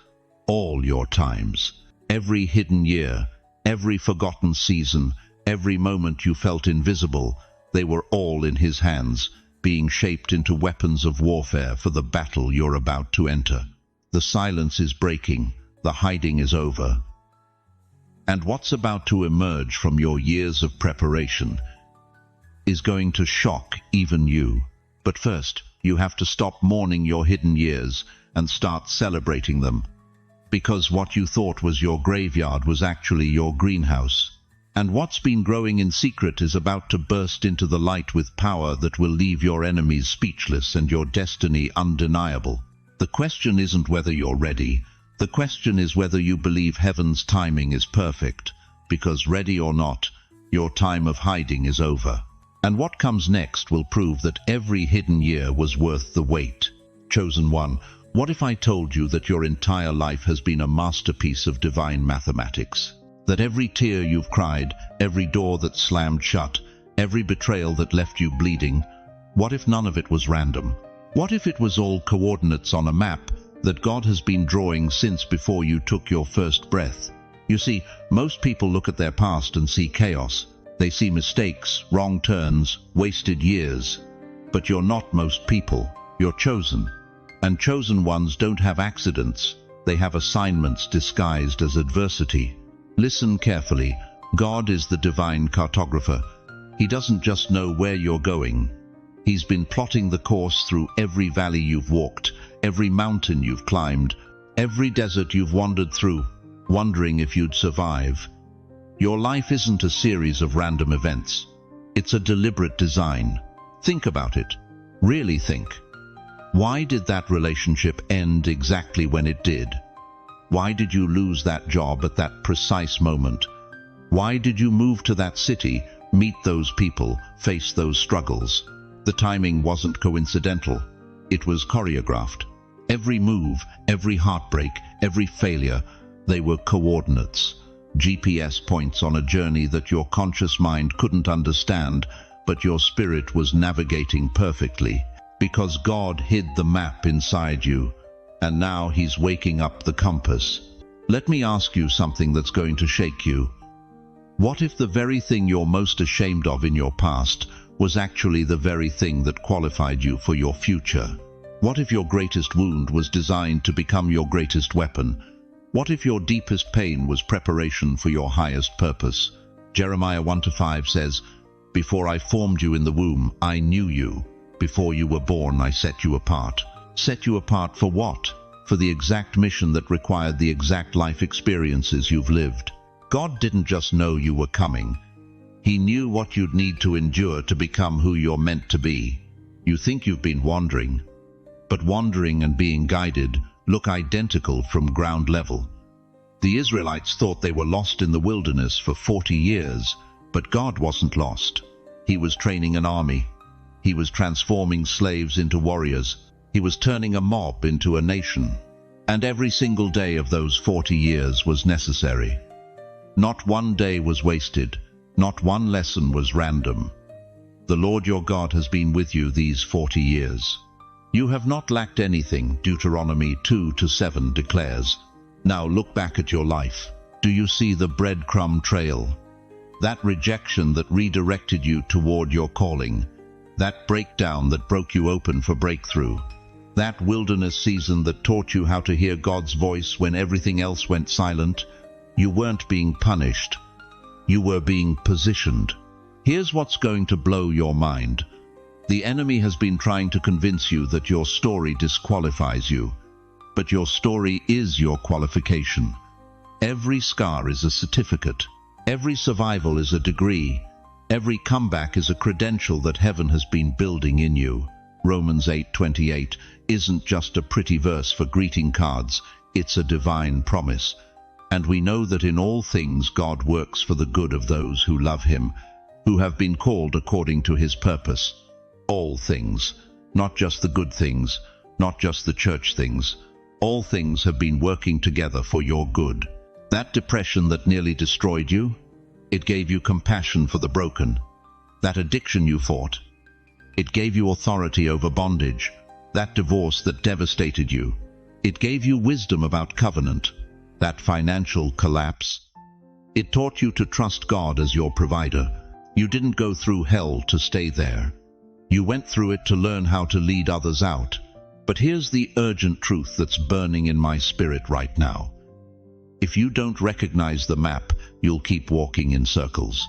all your times. Every hidden year, every forgotten season, every moment you felt invisible, they were all in his hands, being shaped into weapons of warfare for the battle you're about to enter. The silence is breaking, the hiding is over. And what's about to emerge from your years of preparation is going to shock even you. But first, you have to stop mourning your hidden years and start celebrating them. Because what you thought was your graveyard was actually your greenhouse. And what's been growing in secret is about to burst into the light with power that will leave your enemies speechless and your destiny undeniable. The question isn't whether you're ready. The question is whether you believe heaven's timing is perfect. Because ready or not, your time of hiding is over. And what comes next will prove that every hidden year was worth the wait. Chosen one, what if I told you that your entire life has been a masterpiece of divine mathematics? That every tear you've cried, every door that slammed shut, every betrayal that left you bleeding, what if none of it was random? What if it was all coordinates on a map that God has been drawing since before you took your first breath? You see, most people look at their past and see chaos. They see mistakes, wrong turns, wasted years. But you're not most people. You're chosen. And chosen ones don't have accidents. They have assignments disguised as adversity. Listen carefully. God is the divine cartographer. He doesn't just know where you're going. He's been plotting the course through every valley you've walked, every mountain you've climbed, every desert you've wandered through, wondering if you'd survive. Your life isn't a series of random events. It's a deliberate design. Think about it. Really think. Why did that relationship end exactly when it did? Why did you lose that job at that precise moment? Why did you move to that city, meet those people, face those struggles? The timing wasn't coincidental. It was choreographed. Every move, every heartbreak, every failure, they were coordinates. GPS points on a journey that your conscious mind couldn't understand, but your spirit was navigating perfectly. Because God hid the map inside you, and now He's waking up the compass. Let me ask you something that's going to shake you. What if the very thing you're most ashamed of in your past was actually the very thing that qualified you for your future? What if your greatest wound was designed to become your greatest weapon? What if your deepest pain was preparation for your highest purpose? Jeremiah 1-5 says, "Before I formed you in the womb, I knew you. Before you were born, I set you apart." Set you apart for what? For the exact mission that required the exact life experiences you've lived. God didn't just know you were coming. He knew what you'd need to endure to become who you're meant to be. You think you've been wandering, but wandering and being guided look identical from ground level. The Israelites thought they were lost in the wilderness for 40 years, but God wasn't lost. He was training an army. He was transforming slaves into warriors. He was turning a mob into a nation. And every single day of those 40 years was necessary. Not one day was wasted. Not one lesson was random. The Lord your God has been with you these 40 years. You have not lacked anything, Deuteronomy 2-7 declares. Now look back at your life. Do you see the breadcrumb trail? That rejection that redirected you toward your calling. That breakdown that broke you open for breakthrough. That wilderness season that taught you how to hear God's voice when everything else went silent. You weren't being punished. You were being positioned. Here's what's going to blow your mind. The enemy has been trying to convince you that your story disqualifies you. But your story is your qualification. Every scar is a certificate. Every survival is a degree. Every comeback is a credential that heaven has been building in you. Romans 8:28 isn't just a pretty verse for greeting cards, it's a divine promise. And we know that in all things God works for the good of those who love him, who have been called according to his purpose. All things, not just the good things, not just the church things. All things have been working together for your good. That depression that nearly destroyed you, it gave you compassion for the broken. That addiction you fought, it gave you authority over bondage. That divorce that devastated you, it gave you wisdom about covenant. That financial collapse, it taught you to trust God as your provider. You didn't go through hell to stay there. You went through it to learn how to lead others out. But here's the urgent truth that's burning in my spirit right now. If you don't recognize the map, you'll keep walking in circles.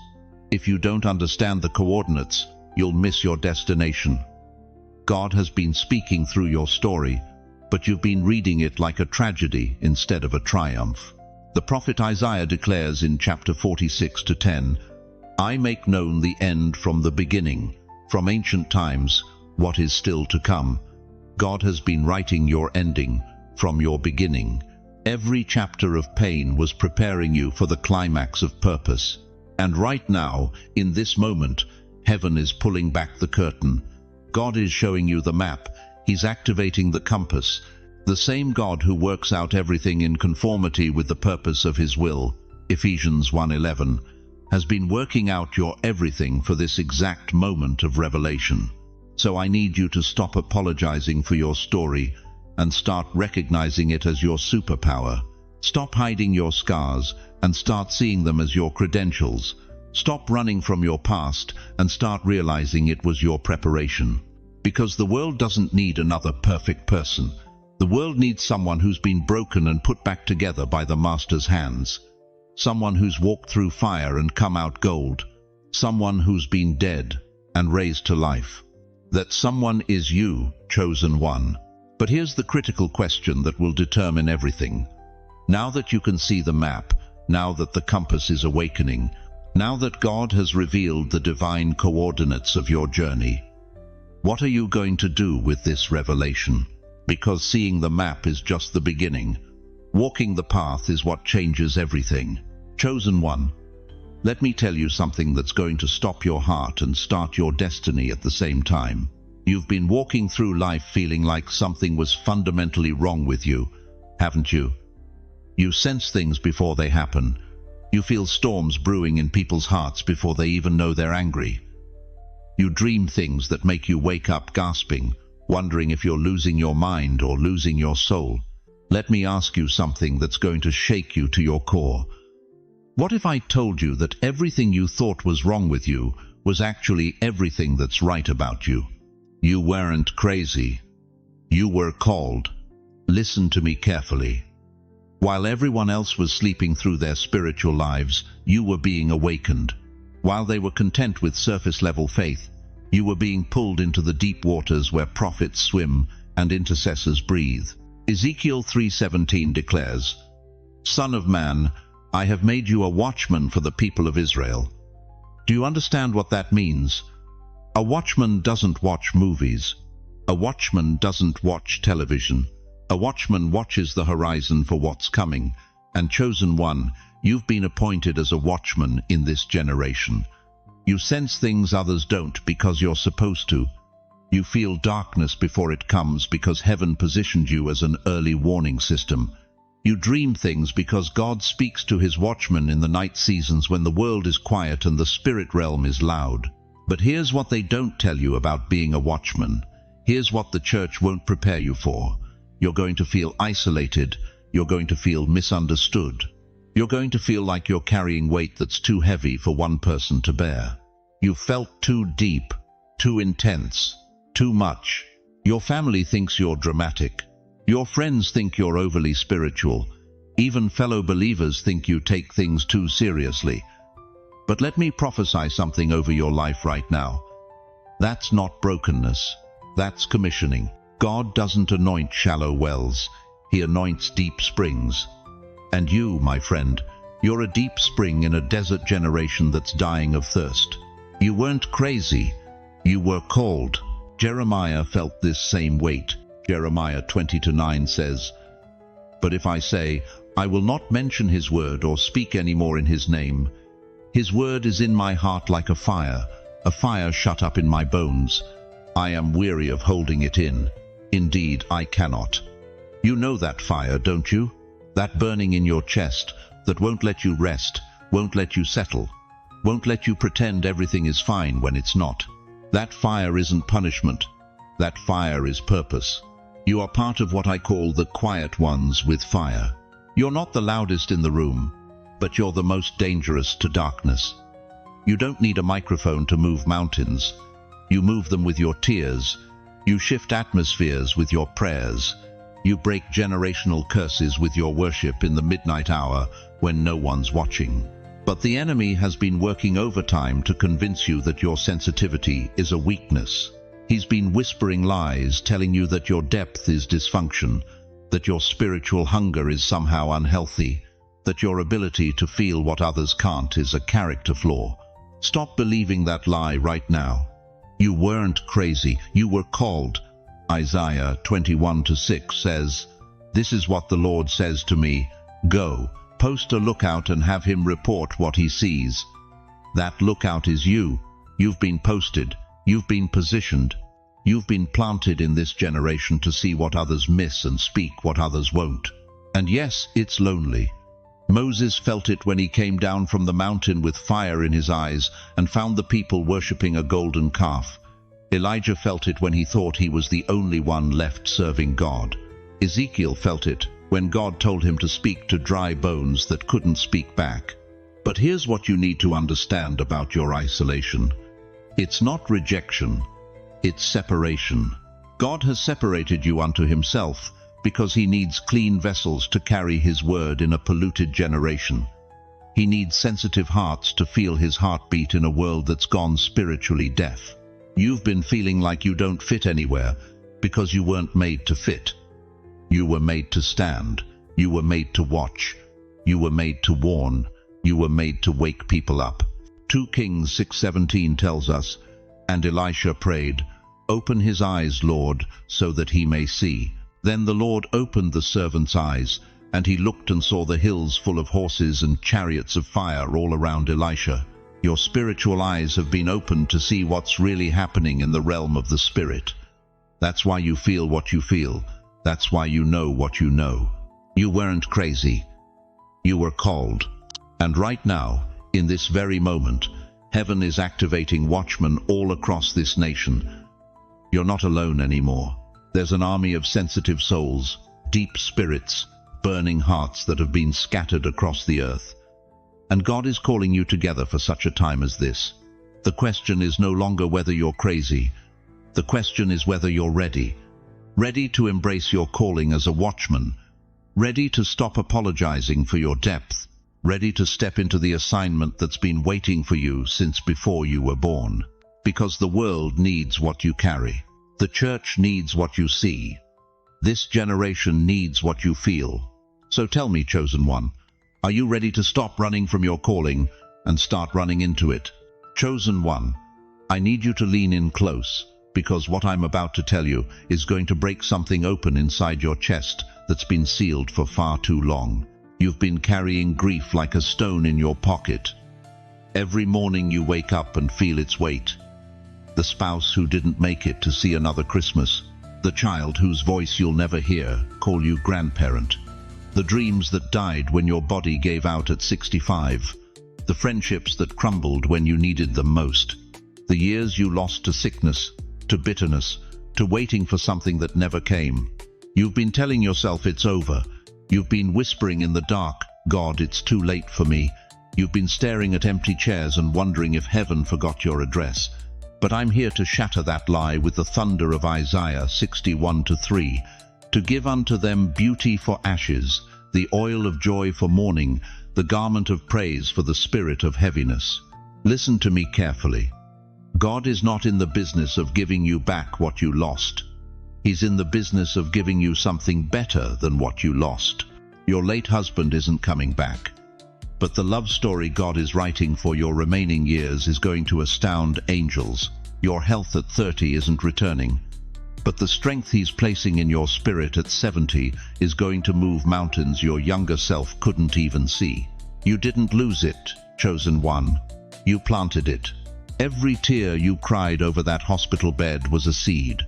If you don't understand the coordinates, you'll miss your destination. God has been speaking through your story, but you've been reading it like a tragedy instead of a triumph. The prophet Isaiah declares in chapter 46:10, I make known the end from the beginning, from ancient times, what is still to come. God has been writing your ending from your beginning. Every chapter of pain was preparing you for the climax of purpose. And right now, in this moment, heaven is pulling back the curtain. God is showing you the map. He's activating the compass. The same God who works out everything in conformity with the purpose of his will, Ephesians 1:11, has been working out your everything for this exact moment of revelation. So I need you to stop apologizing for your story and start recognizing it as your superpower. Stop hiding your scars and start seeing them as your credentials. Stop running from your past and start realizing it was your preparation. Because the world doesn't need another perfect person. The world needs someone who's been broken and put back together by the Master's hands. Someone who's walked through fire and come out gold. Someone who's been dead and raised to life. That someone is you, chosen one. But here's the critical question that will determine everything. Now that you can see the map, now that the compass is awakening, now that God has revealed the divine coordinates of your journey, what are you going to do with this revelation? Because seeing the map is just the beginning. Walking the path is what changes everything. Chosen one, let me tell you something that's going to stop your heart and start your destiny at the same time. You've been walking through life feeling like something was fundamentally wrong with you, haven't you? You sense things before they happen. You feel storms brewing in people's hearts before they even know they're angry. You dream things that make you wake up gasping, wondering if you're losing your mind or losing your soul. Let me ask you something that's going to shake you to your core. What if I told you that everything you thought was wrong with you was actually everything that's right about you? You weren't crazy. You were called. Listen to me carefully. While everyone else was sleeping through their spiritual lives, you were being awakened. While they were content with surface-level faith, you were being pulled into the deep waters where prophets swim and intercessors breathe. Ezekiel 3:17 declares, Son of man, I have made you a watchman for the people of Israel. Do you understand what that means? A watchman doesn't watch movies. A watchman doesn't watch television. A watchman watches the horizon for what's coming. And chosen one, you've been appointed as a watchman in this generation. You sense things others don't because you're supposed to. You feel darkness before it comes because heaven positioned you as an early warning system. You dream things because God speaks to his watchmen in the night seasons when the world is quiet and the spirit realm is loud. But here's what they don't tell you about being a watchman. Here's what the church won't prepare you for. You're going to feel isolated. You're going to feel misunderstood. You're going to feel like you're carrying weight that's too heavy for one person to bear. You've felt too deep, too intense, too much. Your family thinks you're dramatic. Your friends think you're overly spiritual. Even fellow believers think you take things too seriously. But let me prophesy something over your life right now. That's not brokenness. That's commissioning. God doesn't anoint shallow wells. He anoints deep springs. And you, my friend, you're a deep spring in a desert generation that's dying of thirst. You weren't crazy, you were called. Jeremiah felt this same weight. Jeremiah 20:9 says, "But if I say, I will not mention his word or speak any more in his name, his word is in my heart like a fire shut up in my bones. I am weary of holding it in. Indeed, I cannot." You know that fire, don't you? That burning in your chest that won't let you rest, won't let you settle, won't let you pretend everything is fine when it's not. That fire isn't punishment. That fire is purpose. You are part of what I call the quiet ones with fire. You're not the loudest in the room, but you're the most dangerous to darkness. You don't need a microphone to move mountains. You move them with your tears. You shift atmospheres with your prayers. You break generational curses with your worship in the midnight hour when no one's watching. But the enemy has been working overtime to convince you that your sensitivity is a weakness. He's been whispering lies, telling you that your depth is dysfunction, that your spiritual hunger is somehow unhealthy, that your ability to feel what others can't is a character flaw. Stop believing that lie right now. You weren't crazy, you were called. Isaiah 21:6 says, "This is what the Lord says to me, go, post a lookout and have him report what he sees." That lookout is you. You've been posted. You've been positioned. You've been planted in this generation to see what others miss and speak what others won't. And yes, it's lonely. Moses felt it when he came down from the mountain with fire in his eyes and found the people worshipping a golden calf. Elijah felt it when he thought he was the only one left serving God. Ezekiel felt it when God told him to speak to dry bones that couldn't speak back. But here's what you need to understand about your isolation. It's not rejection, it's separation. God has separated you unto himself because he needs clean vessels to carry his word in a polluted generation. He needs sensitive hearts to feel his heartbeat in a world that's gone spiritually deaf. You've been feeling like you don't fit anywhere because you weren't made to fit. You were made to stand. You were made to watch. You were made to warn. You were made to wake people up. 2 Kings 6:17 tells us, "And Elisha prayed, 'Open his eyes, Lord, so that he may see.' Then the Lord opened the servant's eyes, and he looked and saw the hills full of horses and chariots of fire all around Elisha." Your spiritual eyes have been opened to see what's really happening in the realm of the Spirit. That's why you feel what you feel. That's why you know what you know. You weren't crazy. You were called. And right now, in this very moment, heaven is activating watchmen all across this nation. You're not alone anymore. There's an army of sensitive souls, deep spirits, burning hearts that have been scattered across the earth. And God is calling you together for such a time as this. The question is no longer whether you're crazy. The question is whether you're ready. Ready to embrace your calling as a watchman. Ready to stop apologizing for your depth. Ready to step into the assignment that's been waiting for you since before you were born. Because the world needs what you carry. The church needs what you see. This generation needs what you feel. So tell me, chosen one, are you ready to stop running from your calling and start running into it? Chosen one, I need you to lean in close, because what I'm about to tell you is going to break something open inside your chest that's been sealed for far too long. You've been carrying grief like a stone in your pocket. Every morning you wake up and feel its weight. The spouse who didn't make it to see another Christmas. The child whose voice you'll never hear call you grandparent. The dreams that died when your body gave out at 65. The friendships that crumbled when you needed them most. The years you lost to sickness, to bitterness, to waiting for something that never came. You've been telling yourself it's over. You've been whispering in the dark, "God, it's too late for me." You've been staring at empty chairs and wondering if heaven forgot your address. But I'm here to shatter that lie with the thunder of Isaiah 61:3. To give unto them beauty for ashes, the oil of joy for mourning, the garment of praise for the spirit of heaviness. Listen to me carefully. God is not in the business of giving you back what you lost. He's in the business of giving you something better than what you lost. Your late husband isn't coming back. But the love story God is writing for your remaining years is going to astound angels. Your health at 30 isn't returning, but the strength He's placing in your spirit at 70 is going to move mountains your younger self couldn't even see. You didn't lose it, chosen one. You planted it. Every tear you cried over that hospital bed was a seed.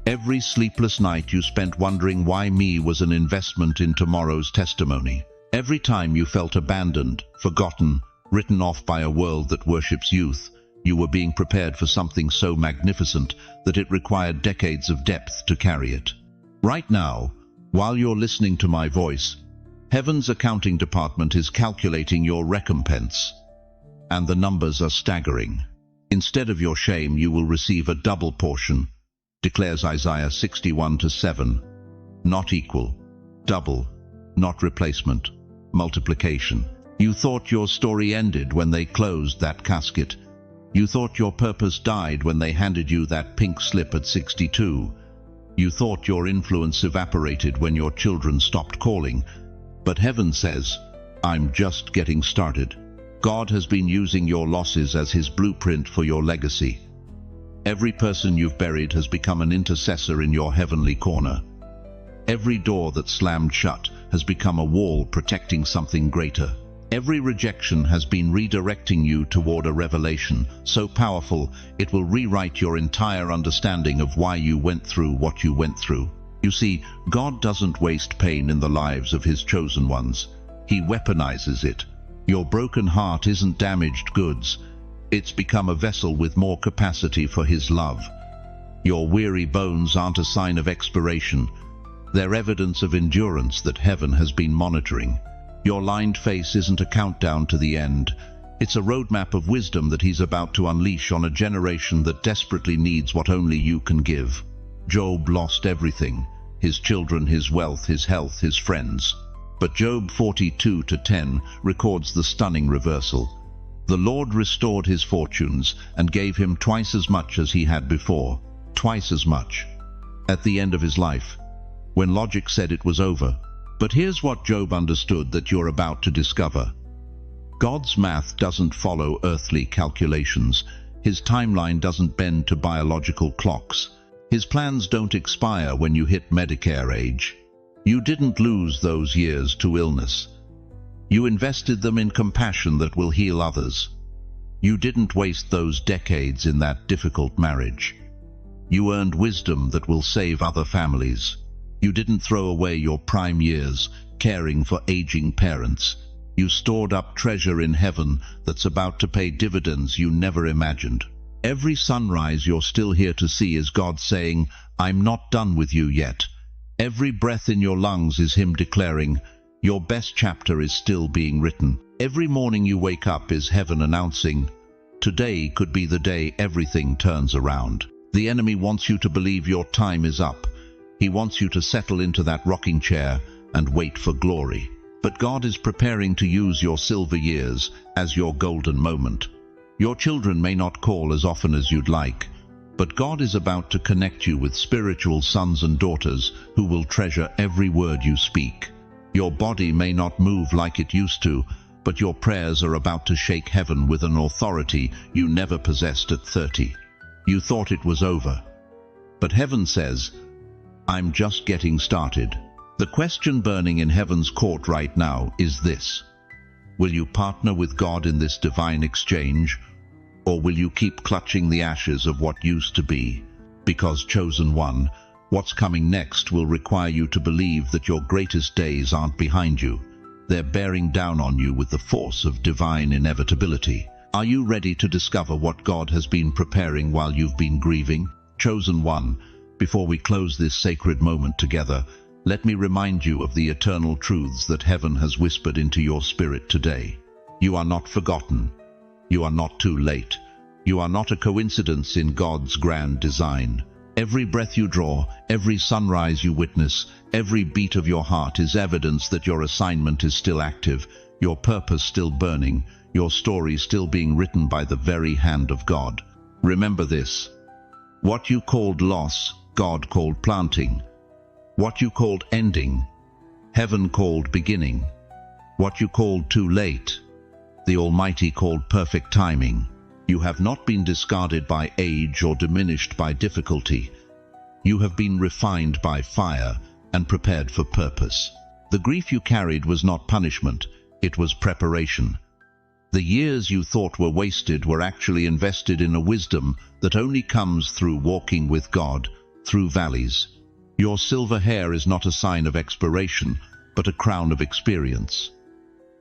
Every sleepless night you spent wondering why me was an investment in tomorrow's testimony. Every time you felt abandoned, forgotten, written off by a world that worships youth, you were being prepared for something so magnificent that it required decades of depth to carry it. Right now, while you're listening to my voice, Heaven's accounting department is calculating your recompense, and the numbers are staggering. Instead of your shame, you will receive a double portion, declares Isaiah 61:7. Not equal, double, not replacement, multiplication. You thought your story ended when they closed that casket. You thought your purpose died when they handed you that pink slip at 62. You thought your influence evaporated when your children stopped calling. But heaven says, I'm just getting started. God has been using your losses as His blueprint for your legacy. Every person you've buried has become an intercessor in your heavenly corner. Every door that slammed shut has become a wall protecting something greater. Every rejection has been redirecting you toward a revelation so powerful it will rewrite your entire understanding of why you went through what you went through. You see, God doesn't waste pain in the lives of His chosen ones. He weaponizes it. Your broken heart isn't damaged goods. It's become a vessel with more capacity for His love. Your weary bones aren't a sign of expiration. They're evidence of endurance that heaven has been monitoring. Your lined face isn't a countdown to the end. It's a roadmap of wisdom that He's about to unleash on a generation that desperately needs what only you can give. Job lost everything: his children, his wealth, his health, his friends. But Job 42:10 records the stunning reversal. The Lord restored his fortunes and gave him twice as much as he had before. Twice as much. At the end of his life, when logic said it was over. But here's what Job understood that you're about to discover. God's math doesn't follow earthly calculations. His timeline doesn't bend to biological clocks. His plans don't expire when you hit Medicare age. You didn't lose those years to illness. You invested them in compassion that will heal others. You didn't waste those decades in that difficult marriage. You earned wisdom that will save other families. You didn't throw away your prime years caring for aging parents. You stored up treasure in heaven that's about to pay dividends you never imagined. Every sunrise you're still here to see is God saying, I'm not done with you yet. Every breath in your lungs is Him declaring, your best chapter is still being written. Every morning you wake up is heaven announcing, today could be the day everything turns around. The enemy wants you to believe your time is up. He wants you to settle into that rocking chair and wait for glory. But God is preparing to use your silver years as your golden moment. Your children may not call as often as you'd like, but God is about to connect you with spiritual sons and daughters who will treasure every word you speak. Your body may not move like it used to, but your prayers are about to shake heaven with an authority you never possessed at 30. You thought it was over. But heaven says, I'm just getting started. The question burning in heaven's court right now is this: will you partner with God in this divine exchange, or will you keep clutching the ashes of what used to be? Because, chosen one, what's coming next will require you to believe that your greatest days aren't behind you. They're bearing down on you with the force of divine inevitability. Are you ready to discover what God has been preparing while you've been grieving? Chosen one, before we close this sacred moment together, let me remind you of the eternal truths that heaven has whispered into your spirit today. You are not forgotten. You are not too late. You are not a coincidence in God's grand design. Every breath you draw, every sunrise you witness, every beat of your heart is evidence that your assignment is still active, your purpose still burning, your story still being written by the very hand of God. Remember this: what you called loss, God called planting. What you called ending, Heaven called beginning. What you called too late, the Almighty called perfect timing. You have not been discarded by age or diminished by difficulty. You have been refined by fire and prepared for purpose. The grief you carried was not punishment, it was preparation. The years you thought were wasted were actually invested in a wisdom that only comes through walking with God, through valleys. Your silver hair is not a sign of expiration, but a crown of experience.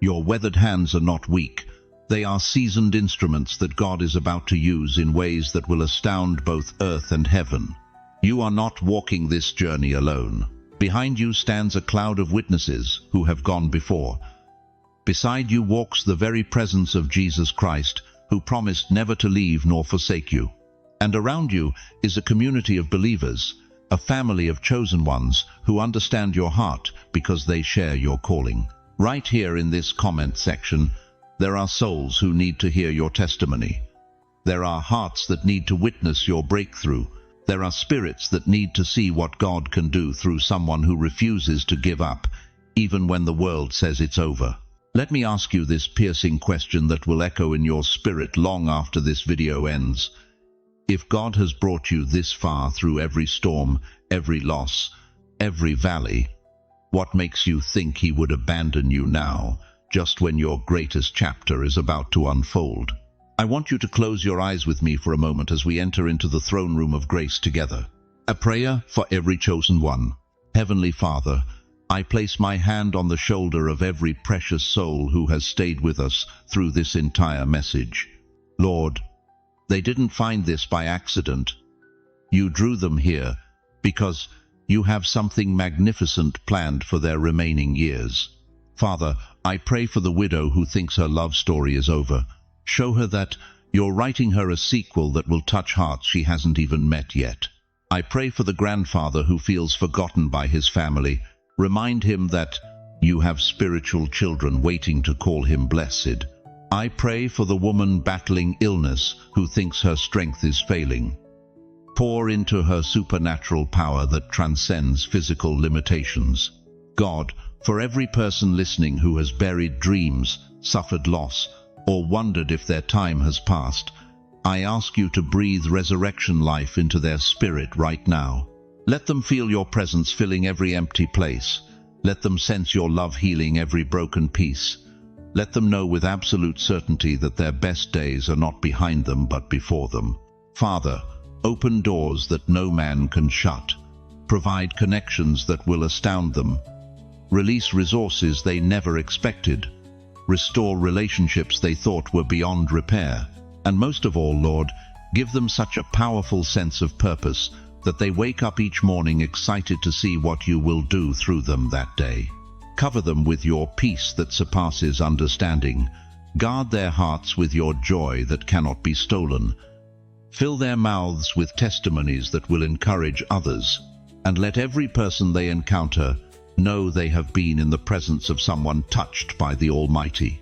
Your weathered hands are not weak. They are seasoned instruments that God is about to use in ways that will astound both earth and heaven. You are not walking this journey alone. Behind you stands a cloud of witnesses who have gone before. Beside you walks the very presence of Jesus Christ, who promised never to leave nor forsake you. And around you is a community of believers, a family of chosen ones who understand your heart because they share your calling. Right here in this comment section, there are souls who need to hear your testimony. There are hearts that need to witness your breakthrough. There are spirits that need to see what God can do through someone who refuses to give up, even when the world says it's over. Let me ask you this piercing question that will echo in your spirit long after this video ends. If God has brought you this far through every storm, every loss, every valley, what makes you think He would abandon you now, just when your greatest chapter is about to unfold? I want you to close your eyes with me for a moment as we enter into the throne room of grace together. A prayer for every chosen one. Heavenly Father, I place my hand on the shoulder of every precious soul who has stayed with us through this entire message. Lord, they didn't find this by accident. You drew them here because you have something magnificent planned for their remaining years. Father, I pray for the widow who thinks her love story is over. Show her that you're writing her a sequel that will touch hearts she hasn't even met yet. I pray for the grandfather who feels forgotten by his family. Remind him that you have spiritual children waiting to call him blessed. I pray for the woman battling illness who thinks her strength is failing. Pour into her supernatural power that transcends physical limitations. God, for every person listening who has buried dreams, suffered loss, or wondered if their time has passed, I ask you to breathe resurrection life into their spirit right now. Let them feel your presence filling every empty place. Let them sense your love healing every broken piece. Let them know with absolute certainty that their best days are not behind them but before them. Father, open doors that no man can shut. Provide connections that will astound them. Release resources they never expected. Restore relationships they thought were beyond repair. And most of all, Lord, give them such a powerful sense of purpose that they wake up each morning excited to see what you will do through them that day. Cover them with your peace that surpasses understanding. Guard their hearts with your joy that cannot be stolen. Fill their mouths with testimonies that will encourage others. And let every person they encounter know they have been in the presence of someone touched by the Almighty.